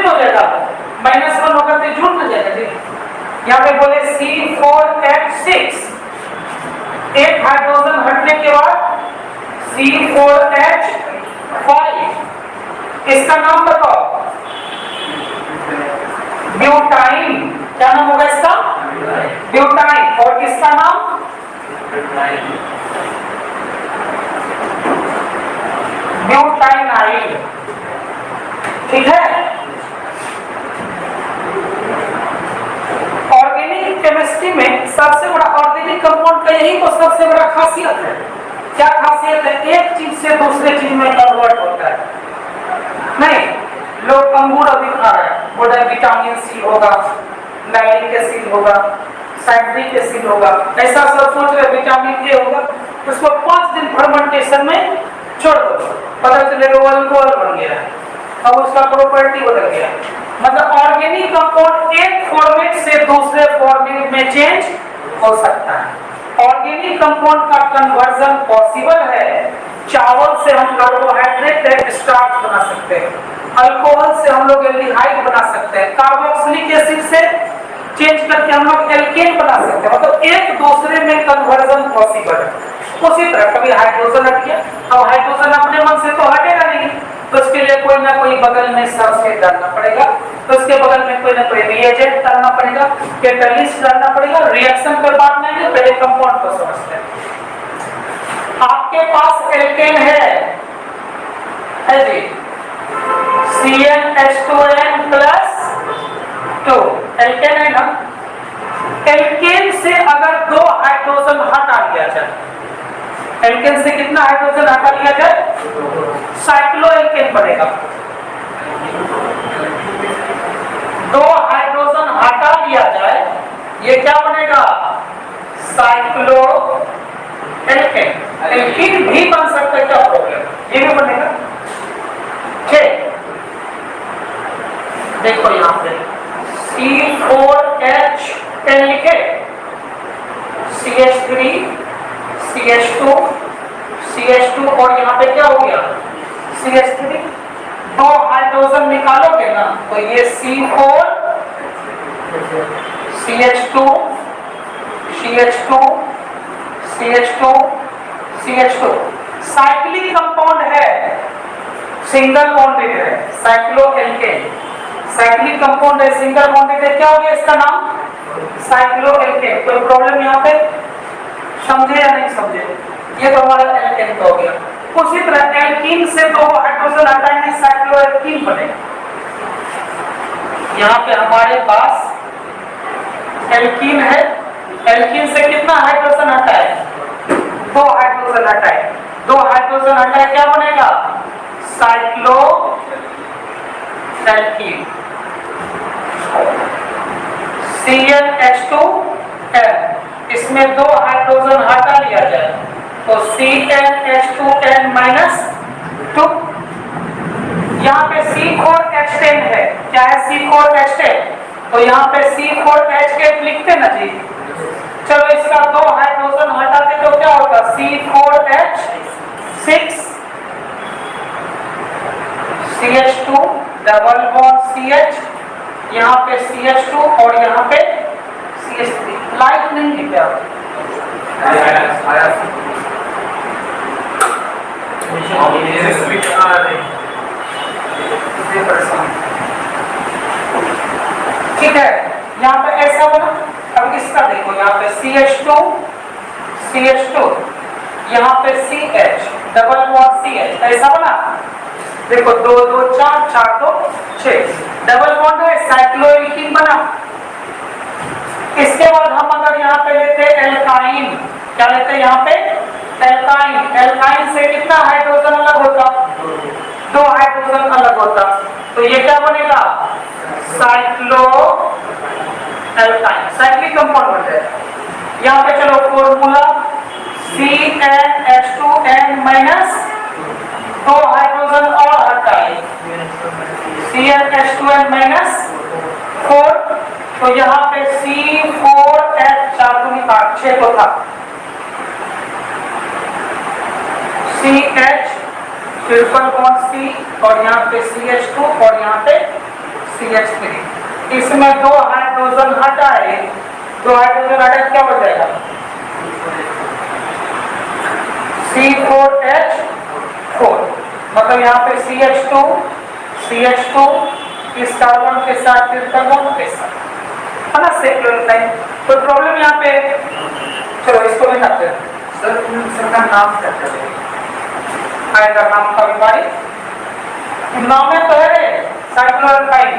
Speaker 1: हो जाएगा, -1 होकर के जुड़ ना जाएगा जी। यहाँ पे बोले C4H6, एक हाइड्रोजन हटने के बाद C4H5, इसका नाम बताओ? ब्यूटाइन। क्या नाम होगा इसका? ब्यूटाइन। और किसका नाम? ब्यूटाइनाइल। ठीक है। ऑर्गेनिक केमिस्ट्री में सबसे बड़ा ऑर्गेनिक कंपाउंड का यही तो सबसे बड़ा खासियत है। क्या खासियत है? एक चीज से दूसरे चीज में कन्वर्ट होता है। नहीं, लोग अंगूर अभी खा रहे हैं, बोल रहे विटामिन C होगा, मैलिक एसिड होगा, साइट्रिक एसिड होगा, ऐसा सब सोच रहे विटामिन A होगा, उसको 5 दिन फर्मेंटेशन में छोड़ दो, पता चलेगा वो अल्कोहल बन गया, अब उसका प्रॉपर्टी बदल गया। मतलब ऑर्गेनिक कंपाउंड एक फॉर्मेट से दूसरे फॉर्मेट में चेंज हो सकता है। ऑर्गेनिक कंपाउंड का कन्वर्जन पॉसिबल है। चावल से हम कार्बोहाइड्रेट स्टार्च बना सकते हैं, अल्कोहल से हम लोग एल्डिहाइड बना सकते हैं, कार्बोक्सिलिक एसिड से चेंज करके हम लोग एल्केन बना सकते हैं। मतलब एक दूसरे में कन्वर्जन पॉसिबल है। उसी तरह कभी हाइड्रोजन हट गया, अब हाइड्रोजन अपने मन से तो हटेगा नहीं, तो उसके लिए कोई ना कोई बगल में सबस्ट्रेट डालना पड़ेगा, तो उसके बगल में कोई ना कोई रिएजेंट डालना पड़ेगा, कैटलिस्ट डालना पड़ेगा। रिएक्शन पर बात नहीं है, पहले कंपाउंड को समझते हैं। आपके पास एल्केन है जी, CnH2n+2, एल्केन है ना। एल्केन से अगर 2 हाइड्रोजन हटा लिया जाए, एल्केन से कितना हाइड्रोजन हटा लिया जाए? साइक्लोएल्केन बनेगा। 2 हाइड्रोजन हटा लिया जाए, ये क्या बनेगा? साइक्लोएल्केन। एल्कीन भी बन सकता है, क्या प्रॉब्लम? ये भी बनेगा। ठीक, देखो यहाँ पे C4H10 लिखे, CH3, CH2 और यहाँ पे क्या हो गया? CH3, 2 हाइड्रोजन निकालोगे ना तो ये C4 CH2 CH2 CH2 CH2 cyclic compound है, सिंगल बॉन्डेड है, साइक्लोएल्केन। साइक्लिक कंपाउंड है, सिंगल बॉन्डेड है, क्या हो गया इसका नाम? साइक्लोएल्केन। कोई प्रॉब्लम यहाँ पे? समझे या नहीं समझे? ये तो हमारा एल्केन का हो गया। उसी तरह एल्कीन से 2 हाइड्रोजन हटाएंगे, साइक्लोएल्कीन बनेगा। यहाँ पे हमारे पास एल्कीन है, एल्कीन से कितना हाइड्रोजन हटाए? 2 हाइड्रोजन हटाए, 2 हाइड्रोजन हटाए, क्या बनेगा? Cyclo alkene. CnH2n, इसमें 2 हाइड्रोजन हटा लिया जाए तो CnH2n -2। यहाँ पे C4H10 है, क्या है C4H10? तो यहाँ पे C4H8 लिखते ना जी। चलो इसका 2 हाइड्रोजन हटाते तो क्या होगा? C4H6 CH2 double bond CH, यहाँ पे CH2 और यहाँ पे CH3। लाइट नहीं है क्या? ठीक है, यहाँ पे ऐसा बना। अब इसका देखो, यहाँ पे CH2 CH2, यहाँ पे CH डबल बॉन्ड CH, ऐसा बना। देखो 2 2 4 4 2 6 डबल बॉन्ड है, साइक्लोएल्कीन बना। इसके बाद हम अगर यहाँ पे लेते एल्काइन, क्या लेते हैं यहाँ पे? एल्काइन। एल्काइन से कितना हाइड्रोजन अलग होता? 2 हाइड्रोजन अलग होता। तो ये क्या बनेगा? साइक्लो एल्काइन, साइक्लिक कंपाउंड बन जाएगा। यहाँ पे चलो फॉर्मूला CnH2n- 2 हाइड्रोजन और हटाए, CnH2n -4। तो यहाँ पे C4H6 तो था, CH ट्रिपल बॉन्ड C और यहाँ पे CH2 और यहाँ पे CH3। इसमें 2 हाइड्रोजन हटाए, 2 हाइड्रोजन हटाए, क्या बच जाएगा? C4H4। मतलब यहाँ पे CH2 CH2 इस कार्बन के साथ ट्रिपल बॉन्ड के साथ, है ना, सेक्लोएल्काइन। तो प्रॉब्लम यहाँ पे, चलो इसको मिटाते हैं। सर का नाम क्या है? आएगा नाम का बीमारी, नाम में तो है साइक्लोएल्काइन।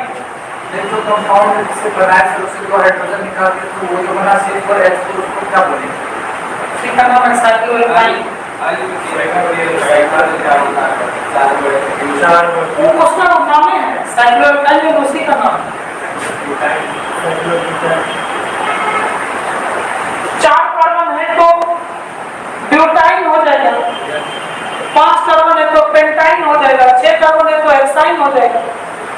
Speaker 2: जो कंपाउंड से बनाया फिर उससे 2 हाइड्रोजन निकाल के तो वो जो बना C4H4 उसको क्या बोलेंगे?
Speaker 1: इसका नाम है साइक्लोएल्काइन। वो उसका नाम है साइक्लोएल्काइन, में उसी का नाम। 4 कार्बन है तो ब्यूटाइन हो जाएगा, 5 कार्बन है तो पेंटाइन हो जाएगा, 6 कार्बन है तो हेक्साइन हो जाएगा।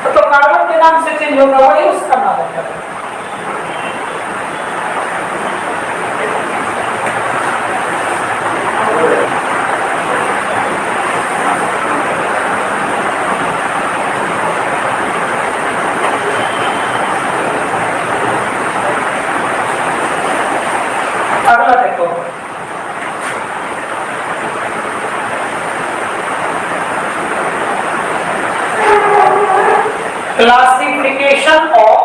Speaker 1: तो कार्बन के नाम से चेंज होगा, वही उसका नाम है। अगला देखो, क्लासिफिकेशन ऑफ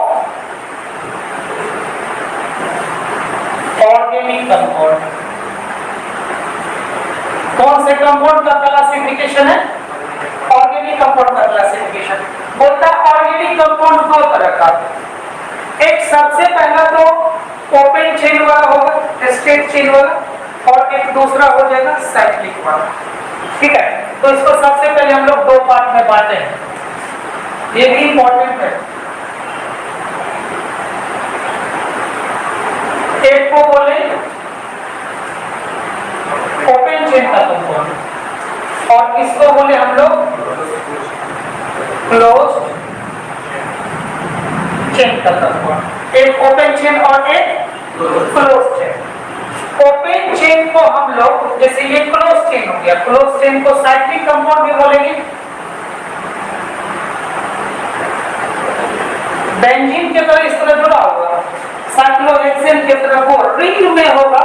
Speaker 1: ऑर्गेनिक कंपाउंड। कौन से कंपाउंड का क्लासिफिकेशन है? ऑर्गेनिक कंपाउंड का क्लासिफिकेशन। बोलता है ऑर्गेनिक कंपाउंड 2 तरह का। एक सबसे पहला तो ओपन चेन वाला होगा, स्ट्रेट चेन वाला, और एक दूसरा हो जाएगा साइक्लिक वाला। ठीक है, तो इसको सबसे पहले हम लोग 2 पार्ट में बांटे हैं, ये भी इंपॉर्टेंट है। एक को बोले ओपन चेन का कंपाउंड और इसको बोले हम लोग क्लोज चेन का कंपाउंड। एक ओपन चेन और एक क्लोज चेन। ओपन चेन को हम लोग, जैसे ये क्लोज चेन हो गया, क्लोज चेन को साइक्लिक कंपाउंड भी बोलेंगे बेंजीन के तरह इस तरह जुड़ा होगा, साइक्लोहेक्सेन के तरह वो रिंग में होगा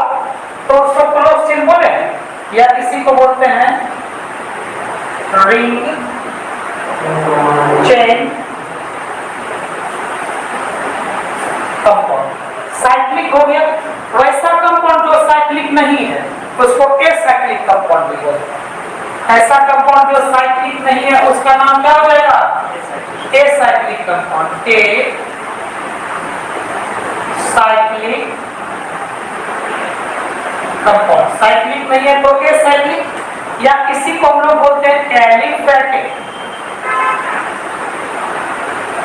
Speaker 1: तो उसको क्लोज चेन बोले, या किसी को बोलते हैं रिंग चेन कंपाउंड। साइक्लिक हो गया। वैसा कंपाउंड जो साइक्लिक नहीं है उसको एसाइक्लिक कंपाउंड भी बोलते हैं। ऐसा कंपाउंड जो साइक्लिक नहीं है उसका नाम क्या हो जाएगा? Acyclic compound. A cyclic compound. Cyclic नहीं है तो एसाइक्लिक, या किसी को हम लोग बोलते हैं एलिफैटिक।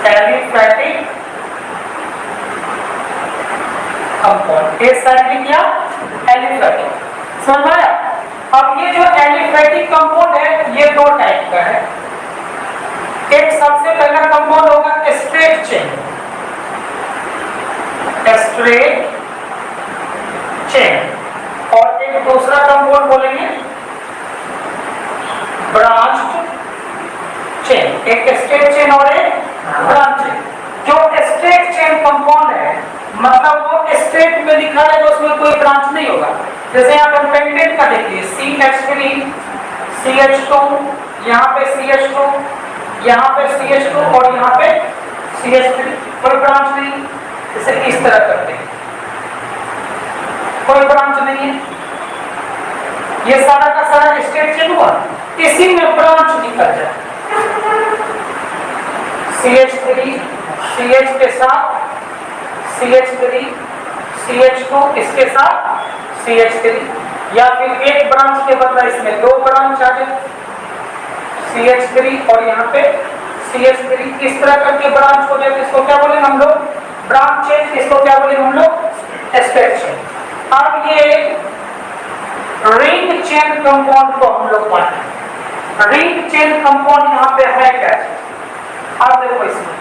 Speaker 1: एलिफैटिक कंपाउंड, एसाइक्लिक या एलिफैटिक। समझ में आया? अब ये जो एलिफैटिक कंपाउंड है ये दो टाइप का है। एक सबसे पहला कंपाउंड होगा स्ट्रेट चेन, स्ट्रेट चेन, और एक दूसरा कंपाउंड बोलेंगे ब्रांच्ड चेन। एक स्ट्रेट चेन और एक ब्रांच चेन। जो स्ट्रेट चेन कंपाउंड है मतलब वो स्ट्रेट में लिखा है तो उसमें कोई ब्रांच नहीं होगा। जैसे यहाँ पर पेंटेट का देखिए CH3 CH2, यहाँ पे CH2, यहाँ पे CH2 और यहाँ पे CH3, कोई ब्रांच नहीं। इसे इस तरह करते हैं, कोई ब्रांच नहीं है। ये सारा का सारा स्ट्रेट चेन हुआ, इसी में ब्रांच निकल जाए। CH3 CH के साथ CH3 CH2 इसके साथ CH3, या फिर एक ब्रांच के बदला इसमें दो ब्रांच आ जाए, CH3 और यहाँ पे CH3, इस तरह करके ब्रांच हो जाए। इसको क्या बोलेंगे हम लोग? Branch chain. इसको क्या बोलेंगे हम लोग? Straight chain. अब ये रिंग चेन कंपाउंड को हम लोग बांटे। रिंग चेन कंपाउंड यहाँ पे है क्या? अब देखो इसमें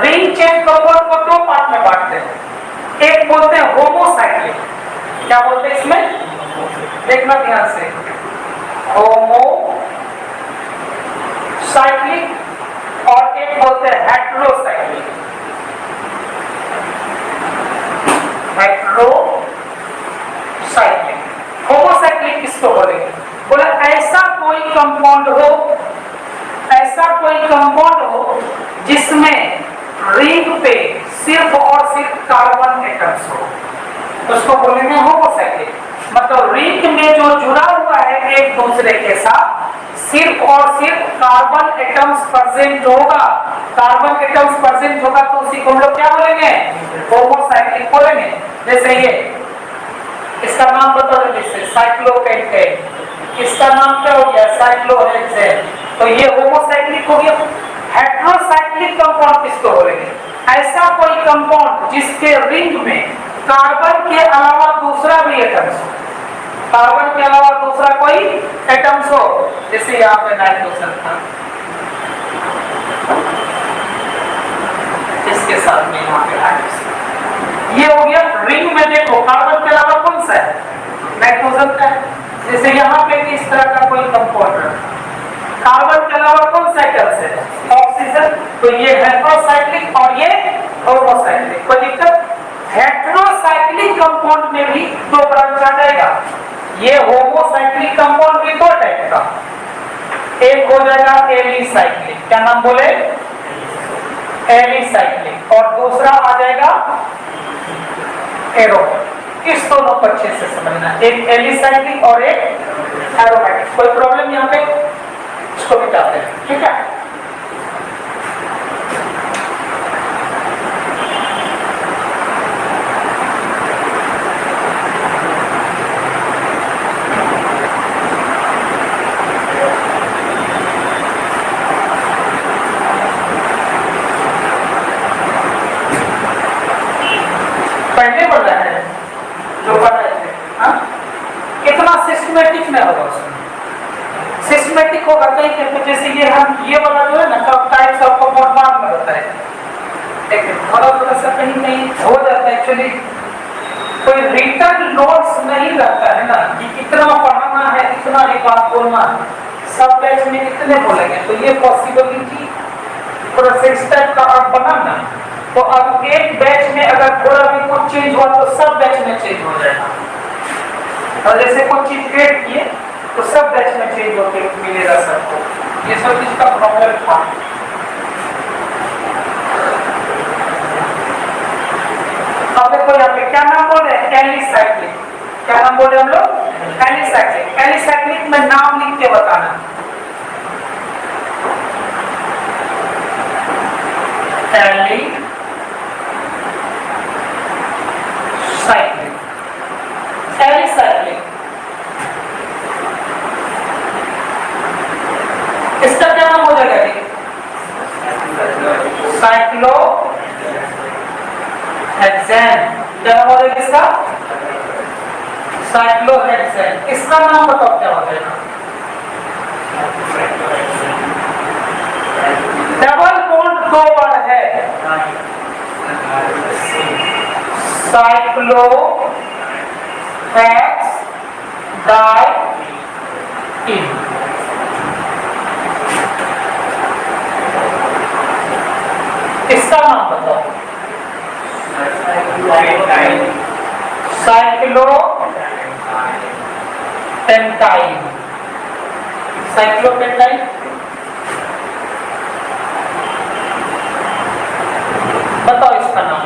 Speaker 1: रिंग चेन कंपाउंड को दो पार्ट में बांटते हैं। एक बोलते हैं होमोसाइक्लिक। क्या बोलते हैं इसमें? देखना ध्यान से, होमोसाइक्लिक, और एक बोलते हैं हेटेरोसाइक्लिक। हेटेरोसाइक्लिक। होमोसाइक्लिक किसको बोलेंगे? बोला ऐसा कोई कंपाउंड हो, ऐसा कोई कंपाउंड हो जिसमें रिंग पे सिर्फ और सिर्फ कार्बन एटम्स हो, उसको बोलेंगे होमोसाइक्लिक। मतलब रिंग में जो जुड़ा हुआ है एक दूसरे के साथ सिर्फ और सिर्फ कार्बन एटम्स प्रेजेंट होगा। कार्बन एटम्स प्रेजेंट होगा तो उसी को हम लोग क्या बोलेंगे? होमोसाइक्लिक बोलेंगे। जैसे ये इसका नाम बता दो, जैसे साइक्लोपेंटेन, इसका नाम क्या हो गया? साइक्लोहेक्सेन। तो ये होमोसाइक्लिक हो गया। हेटेरोसाइक्लिक कंपाउंड किसको बोलेंगे? ऐसा कोई कंपाउंड जिसके रिंग में कार्बन के अलावा दूसरा भी एटम्स हो, कार्बन के अलावा दूसरा कोई एटम्स हो। जैसे यहाँ पे नाइट्रोजन था, इसके साथ में यहाँ पे हाइड्रोजन। ये हो गया रिंग में। देखो कार्बन के अलावा कौन सा है? नाइट्रोजन का है। जैसे यहाँ पे भी इस तरह का कोई कंपाउंड है, कार्बन के अलावा कौन सा एटम्स है? ऑक्सीजन। तो ये हेटेरोसाइक्लिक और ये होमोसाइक्लिक। कोई दिक्कत? हेटेरोसाइक्लिक कंपाउंड में भी दो ब्रांच आ जाएगा। ये होमोसाइक्लिक कंपाउंड भी दो टाइप का, एक हो जाएगा एलिसाइक्लिक। क्या नाम बोले? एलिसाइक्लिक। और दूसरा आ जाएगा एरोमेटिक। इस दोनों को अच्छे से समझना, एक एलिसाइक्लिक और एक एरोमेटिक। कोई प्रॉब्लम यहाँ पे? इसको मिटाते हैं, ठीक है। पहले बोल रहे हैं जो पढ़ रहे थे, हाँ? कितना सिस्टमेटिक में होगा उसमें? सिस्टमेटिक होगा कहीं के, जैसे ये हम ये वाला जो है ना टाइप्स ऑफ कंपाउंड बाद में होता है, लेकिन थोड़ा सा कहीं कहीं हो जाता है। एक्चुअली कोई रिटर्न नोट्स नहीं रहता है ना कि कितना पढ़ाना है, इतना ही बात बोलना है, सब बैच में कितने बोलेंगे। तो ये पॉसिबिलिटी थोड़ा सा इस टाइप का अर्थ बना ना, तो अब एक बैच में अगर थोड़ा भी कुछ चेंज हुआ तो सब बैच में चेंज हो जाएगा। और जैसे कुछ चीज क्रिएट किए तो सब बैच में चेंज होकर मिलेगा सबको। ये सब चीज का प्रॉब्लम था। अब देखो यहाँ पे क्या नाम बोल रहे हैं, एलिसाइक्लिक। क्या नाम बोल रहे हम लोग, एलिसाइक्लिक। एलिसाइक्लिक में नाम लिख के बताना। एलिसाइक्लिक, एलिसाइक्लिक, इसका क्या नाम हो जाएगा, साइक्लोहेक्सेन। क्या नाम हो जाएगा इसका, साइक्लोहेक्सेन। इसका नाम बताओ क्या हो जाएगा, डबल बॉन्ड दो बार है, साइक्लोहेक्स डाइईन। इसका नाम बताओ, साइक्लोपेंटाइन। साइक्लोपेंटाइन बताओ इसका नाम,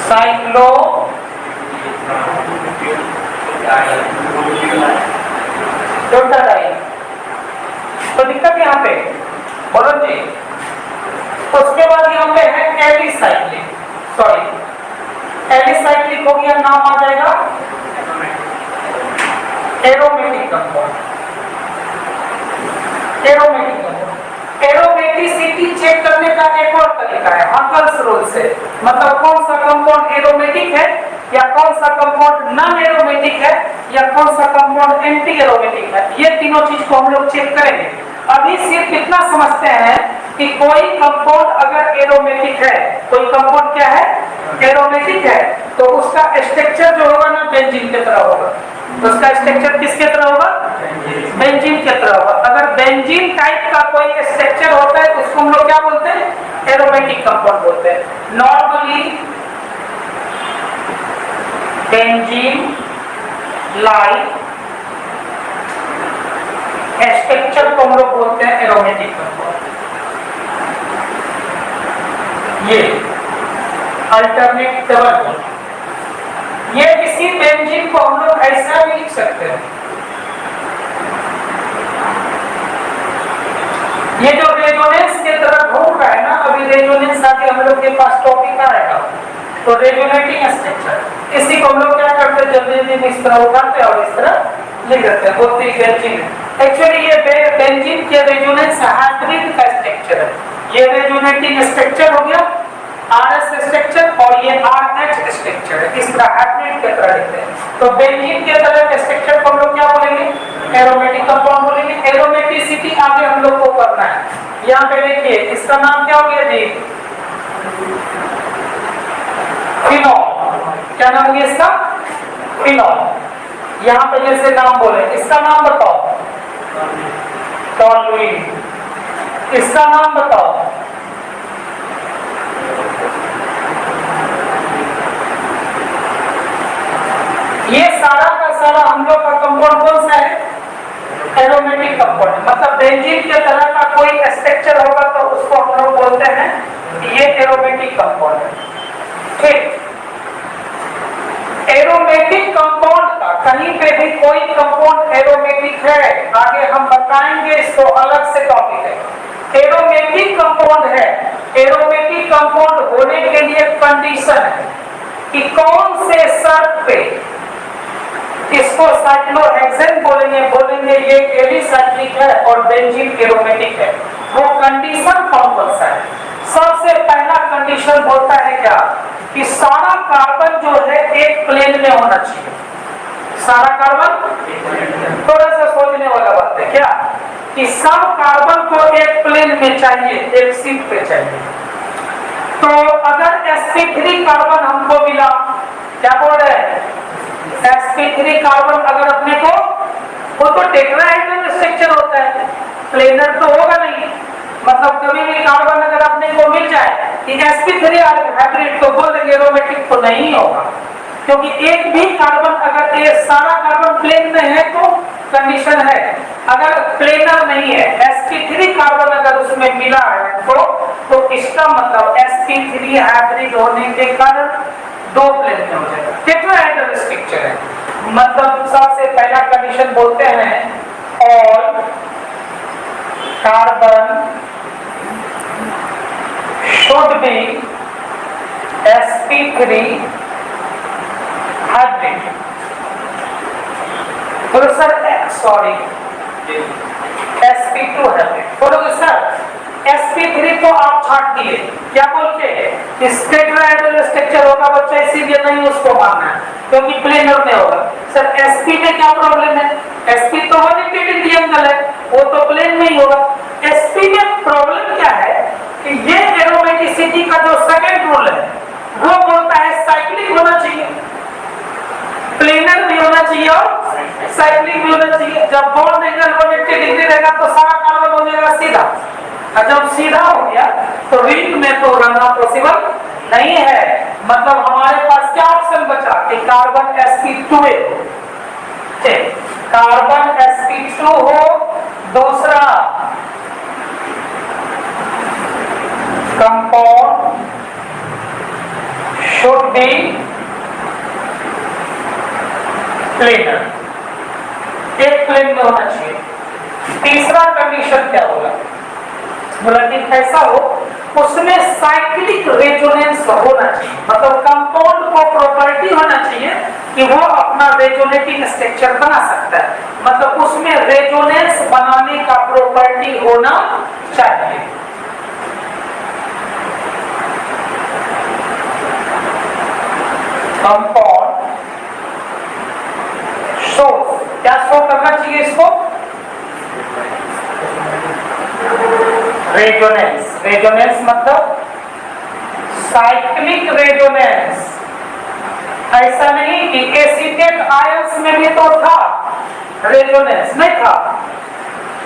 Speaker 1: साइक्लोपेंटाइन। तो दिक्कत यहाँ पे बोलो जी। उसके बाद यहाँ पे है एलिसाइक्लिक, सॉरी एलिसाइक्लिक हो गया, नाम आ जाएगा aromatic compound. Aromatic compound, aromaticity check करने का एक और तरीका है हकल्स रूल से। मतलब कौन सा कंपाउंड एरोमेटिक है या कौन सा कंपाउंड नॉन एरोमेटिक है या कौन सा कंपाउंड एंटी एरोमेटिक है, ये तीनों चीज को हम लोग चेक करेंगे। अभी सिर्फ इतना समझते हैं कि कोई कंपाउंड अगर एरोमेटिक है, कोई कंपाउंड क्या है, एरोमेटिक है, तो उसका स्ट्रक्चर जो होगा ना बेंजीन की तरह होगा। तो उसका स्ट्रक्चर किसके तरह होगा, बेंजीन की तरह होगा। अगर बेंजीन टाइप का कोई स्ट्रक्चर होता है तो उसको हम लोग क्या बोलते हैं, एरोमेटिक कंपाउंड बोलते हैं। नॉर्मली बेंजीन लाइक स्ट्रक्चर को हम लोग बोलते हैं एरोमेटिक कंपाउंड। ये अल्टरनेट डबल बॉन्ड, ये किसी बेंजीन को हम लोग ऐसा भी लिख सकते हैं। ये जो रेजोनेंस की तरफ घूम रहा है ना, अभी रेजोनेंस आके हम लोग के पास टॉपिक आएगा। तो रेजोनेटिंग स्ट्रक्चर, इसी को हम लोग क्या करते हैं, जल्दी जल्दी इस तरह उठाते हैं और इस तरह लिख देते हैं, बोलते हैं बेंजीन। एक्चुअली ये बेंजीन के रेजोनेंस हाइब्रिड का स्ट्रक्चर है। ये रेजोनेटिंग स्ट्रक्चर हो गया आरएस स्ट्रक्चर और ये आरएच स्ट्रक्चर है, इस तरह हाइब्रिड की तरह लिखते हैं। तो बेंजीन के तरह के स्ट्रक्चर को हम लोग क्या बोलेंगे, एरोमेटिक कंपाउंड बोलेंगे। एरोमेटिसिटी आगे हम लोग को करना है। यहाँ पे देखिए इसका नाम क्या हो गया जी, फिनॉल। क्या नाम हो गया इसका, फिनॉल। यहाँ पे जैसे नाम बोले, इसका नाम बताओ, टॉलुइन। इसका नाम बताओ, ये सारा का सारा हम लोग का कंपाउंड कौन सा है, एरोमेटिक कंपाउंड। मतलब बेंजीन के तरह का कोई स्ट्रक्चर होगा तो उसको हम लोग बोलते हैं ये एरोमेटिक कंपाउंड है। ठीक, एरोमेटिक कंपाउंड का कहीं पे भी कोई कंपाउंड एरोमेटिक है, आगे हम बताएंगे, इसको अलग से टॉपिक है। एरोमेटिक कंपाउंड है, एरोमेटिक कंपाउंड होने के लिए कंडीशन है कि कौन से शर्त पे इसको साइक्लोहेक्सेन बोलेंगे ये एलिसाइक्लिक है और बेंजीन एरोमेटिक है। वो कंडीशन कौन सा है, सबसे पहला कंडीशन बोलता है क्या, कि सारा कार्बन जो है एक प्लेन में होना चाहिए। सारा कार्बन, थोड़ा सा सोचने वाला बात है क्या, कि सब कार्बन को एक प्लेन में चाहिए, एक शीट पे चाहिए। तो अगर sp3 कार्बन हमको मिला, क्या बोल रहे हैं, sp3 कार्बन अगर अपने को, वो तो टेट्राहेड्रल स्ट्रक्चर होता है, प्लेनर तो होगा नहीं। मतलब कभी भी कार्बन अगर अपने को मिल जाए कि sp3 हाइब्रिड, तो बोल देंगे एरोमेटिक तो नहीं होगा, क्योंकि एक भी कार्बन, अगर ये सारा कार्बन प्लेन में है तो कंडीशन है, अगर प्लेनर नहीं है, sp3 कार्बन अगर उसमें मिला है तो इसका मतलब sp3 हाइब्रिड होने के कारण दो प्लेन में हो जाएगा, टेट्राहेड्रल स्ट्रक्चर है। मतलब सबसे पहला कंडीशन बोलते हैं all carbon should be sp3 hybrid. बोलो सर सॉरी sp2 हाइब्रिड। बोलोगे सर sp3 तो आप छाट दिए, क्या बोल के टेट्राहेड्रल स्ट्रक्चर होगा बच्चा, इसीलिए नहीं उसको मानना है क्योंकि प्लेनर में होगा। सर sp में क्या प्रॉब्लम है? sp तो वन इंटीग्रल ट्रायंगल है, वो तो प्लेन में ही होगा। sp में प्रॉब्लम क्या है कि ये एरोमेटिसिटी का जो सेकंड रूल है वो बोलता है साइक्लिक होना चाहिए, प्लेनर भी होना चाहिए और साइक्लिक भी होना चाहिए। जब बॉन्ड एंगल 180 डिग्री रहेगा तो सारा कार्बन हो जाएगा सीधा, और जब सीधा हो गया तो रिंग में तो रहना पॉसिबल नहीं है। मतलब हमारे पास क्या ऑप्शन बचा कि कार्बन sp2 हो, कार्बन sp2 हो, दूसरा कंपाउंड शुड बी प्लेनर, एक प्लेन में होना चाहिए। तीसरा कंडीशन क्या होगा? बोला कि ऐसा हो उसमें साइक्लिक रेजोनेंस होना चाहिए, मतलब कंपाउंड को प्रॉपर्टी होना चाहिए कि वो अपना रेजोनेटिंग स्ट्रक्चर बना सकता है, मतलब उसमें रेजोनेंस बनाने का प्रॉपर्टी होना चाहिए। कंपाउंड शो, क्या शो करना चाहिए इसको? रेजोनेंस। रेजोनेंस मतलब साइक्लिक रेजोनेंस। ऐसा नहीं कि एसीटेट आयंस में भी तो था रेजोनेंस, नहीं था?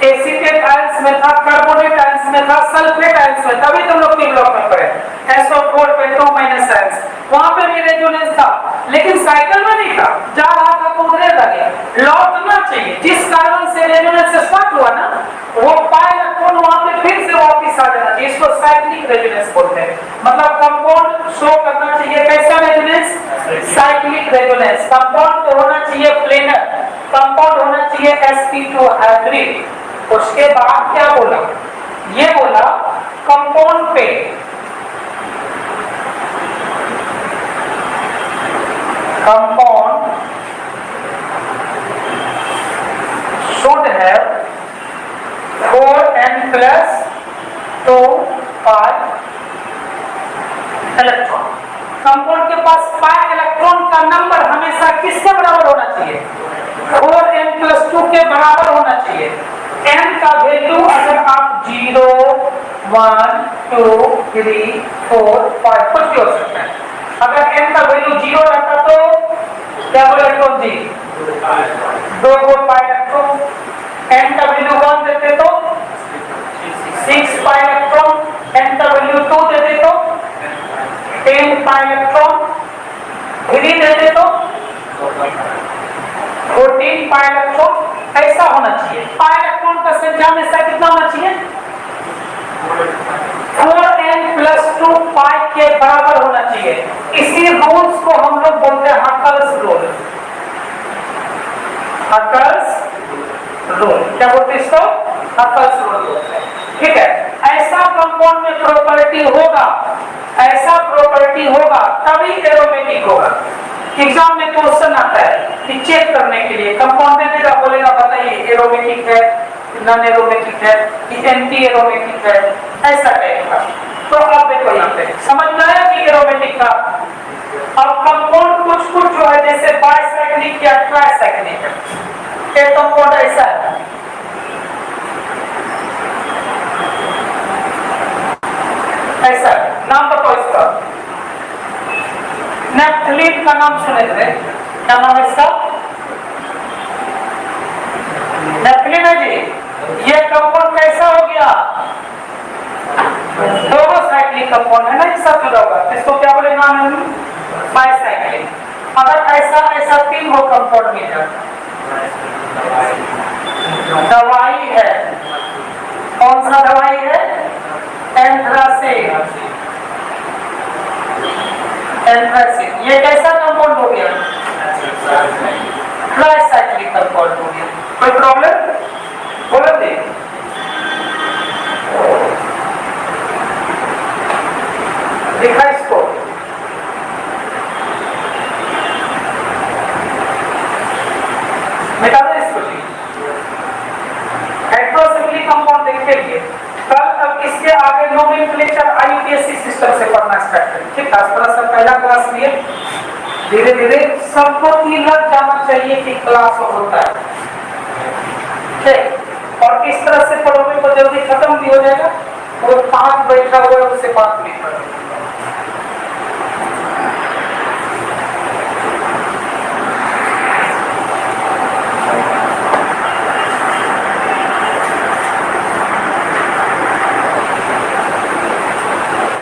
Speaker 1: एसीटेट आयंस में था, कार्बोनेट आयंस में था, सल्फेट आयंस में था, अभी तुम लोग 3 ब्लॉक में पढ़े SO4 पेंटो माइनस आयंस, वहां पे भी रेजोनेंस था, लेकिन साइकिल में नहीं था, जा रहा था तो उधर रह गया। लौटना चाहिए, जिस कार्बन से रेजोनेंस स्टार्ट हुआ ना वो पाई इलेक्ट्रॉन वहां पे फिर से वापस आ जाना चाहिए, इसको साइक्लिक रेजोनेंस बोलते हैं। मतलब कंपाउंड शो करना चाहिए कैसा रेजोनेंस? Cyclic resonance. कंपाउंड तो होना चाहिए प्लेनर, कंपाउंड होना चाहिए sp2 हाइब्रिड। उसके बाद क्या बोला? ये बोला कंपाउंड पे compound should have 4n plus 2 pi electron. Compound के पास पाई इलेक्ट्रॉन का नंबर हमेशा किसके बराबर होना चाहिए? 4n plus 2 के बराबर होना चाहिए। n का वैल्यू अगर आप 0, 1, 2, 3, 4, 5 कुछ भी हो सकता है। अगर n का वैल्यू 0 रहता तो क्या इलेक्ट्रॉन जी? 2 पाई इलेक्ट्रॉन। n का वैल्यू 1 देते तो 6 पाई इलेक्ट्रॉन, n का वैल्यू 2 देते तो 10 पाई इलेक्ट्रॉन, 3 देते तो 14 पाई इलेक्ट्रॉन। ऐसा होना चाहिए। पाई इलेक्ट्रॉन का संख्या में से कितना होना चाहिए? 4n plus 2 पाई के बराबर होना चाहिए। इसी रूल्स को हम लोग बोलते हैं हकल्स रूल। हकल्स रूल क्या बोलते हैं इसको? हकल्स रूल बोलते हैं। ठीक है, ऐसा कंपाउंड में प्रॉपर्टी होगा, ऐसा प्रॉपर्टी होगा तभी एरोमेटिक होगा। एग्जाम में क्वेश्चन आता है कि चेक करने के लिए कंपाउंड देगा, बोलेगा बताइए एरोमेटिक है, नॉन एरोमेटिक है, कि एंटी एरोमेटिक है, ऐसा कहेगा। तो अब देखो यहाँ पे समझ में आया कि एरोमेटिक का। अब कंपाउंड कुछ जो है जैसे बाइसाइक्लिक या ट्राइसाइक्लिक है, एक कंपाउंड ऐसा है, ऐसा नाम बताओ इसका। नेफ्थलीन का नाम सुने थे, क्या नाम है इसका? नेफ्थलीन है जी। ये कंपाउंड कैसा हो गया? दोनों साइक्लिक कंपाउंड है ना, एक साथ जुड़ा हुआ, इसको क्या बोले नाम है, बाइसाइक्लिक। अगर ऐसा 3 हो कंपाउंड मिल जाता, दवाई है, कौन सा दवाई है, एंथ्रासिन। ये कैसा कंपाउंड हो गया, ट्राइसाइक्लिक कंपाउंड हो गया। कोई प्रॉब्लम बोलो दे। देखा इसको, मिटा दे इसको जी। हेट्रोसिक्लिक कंपाउंड देखेंगे कल, अब इसके आगे नोमेनक्लेचर आईयूपीएसी सिस्टम से पढ़ना स्टार्ट करें, ठीक है। थोड़ा सा पहला क्लास लिए धीरे धीरे सबको ही लग जाना चाहिए कि क्लास होता है, ठीक। और किस तरह से पढ़ोगे तो जल्दी खत्म भी हो जाएगा, वो 5 बैठा हुआ है उससे बात नहीं करोगे।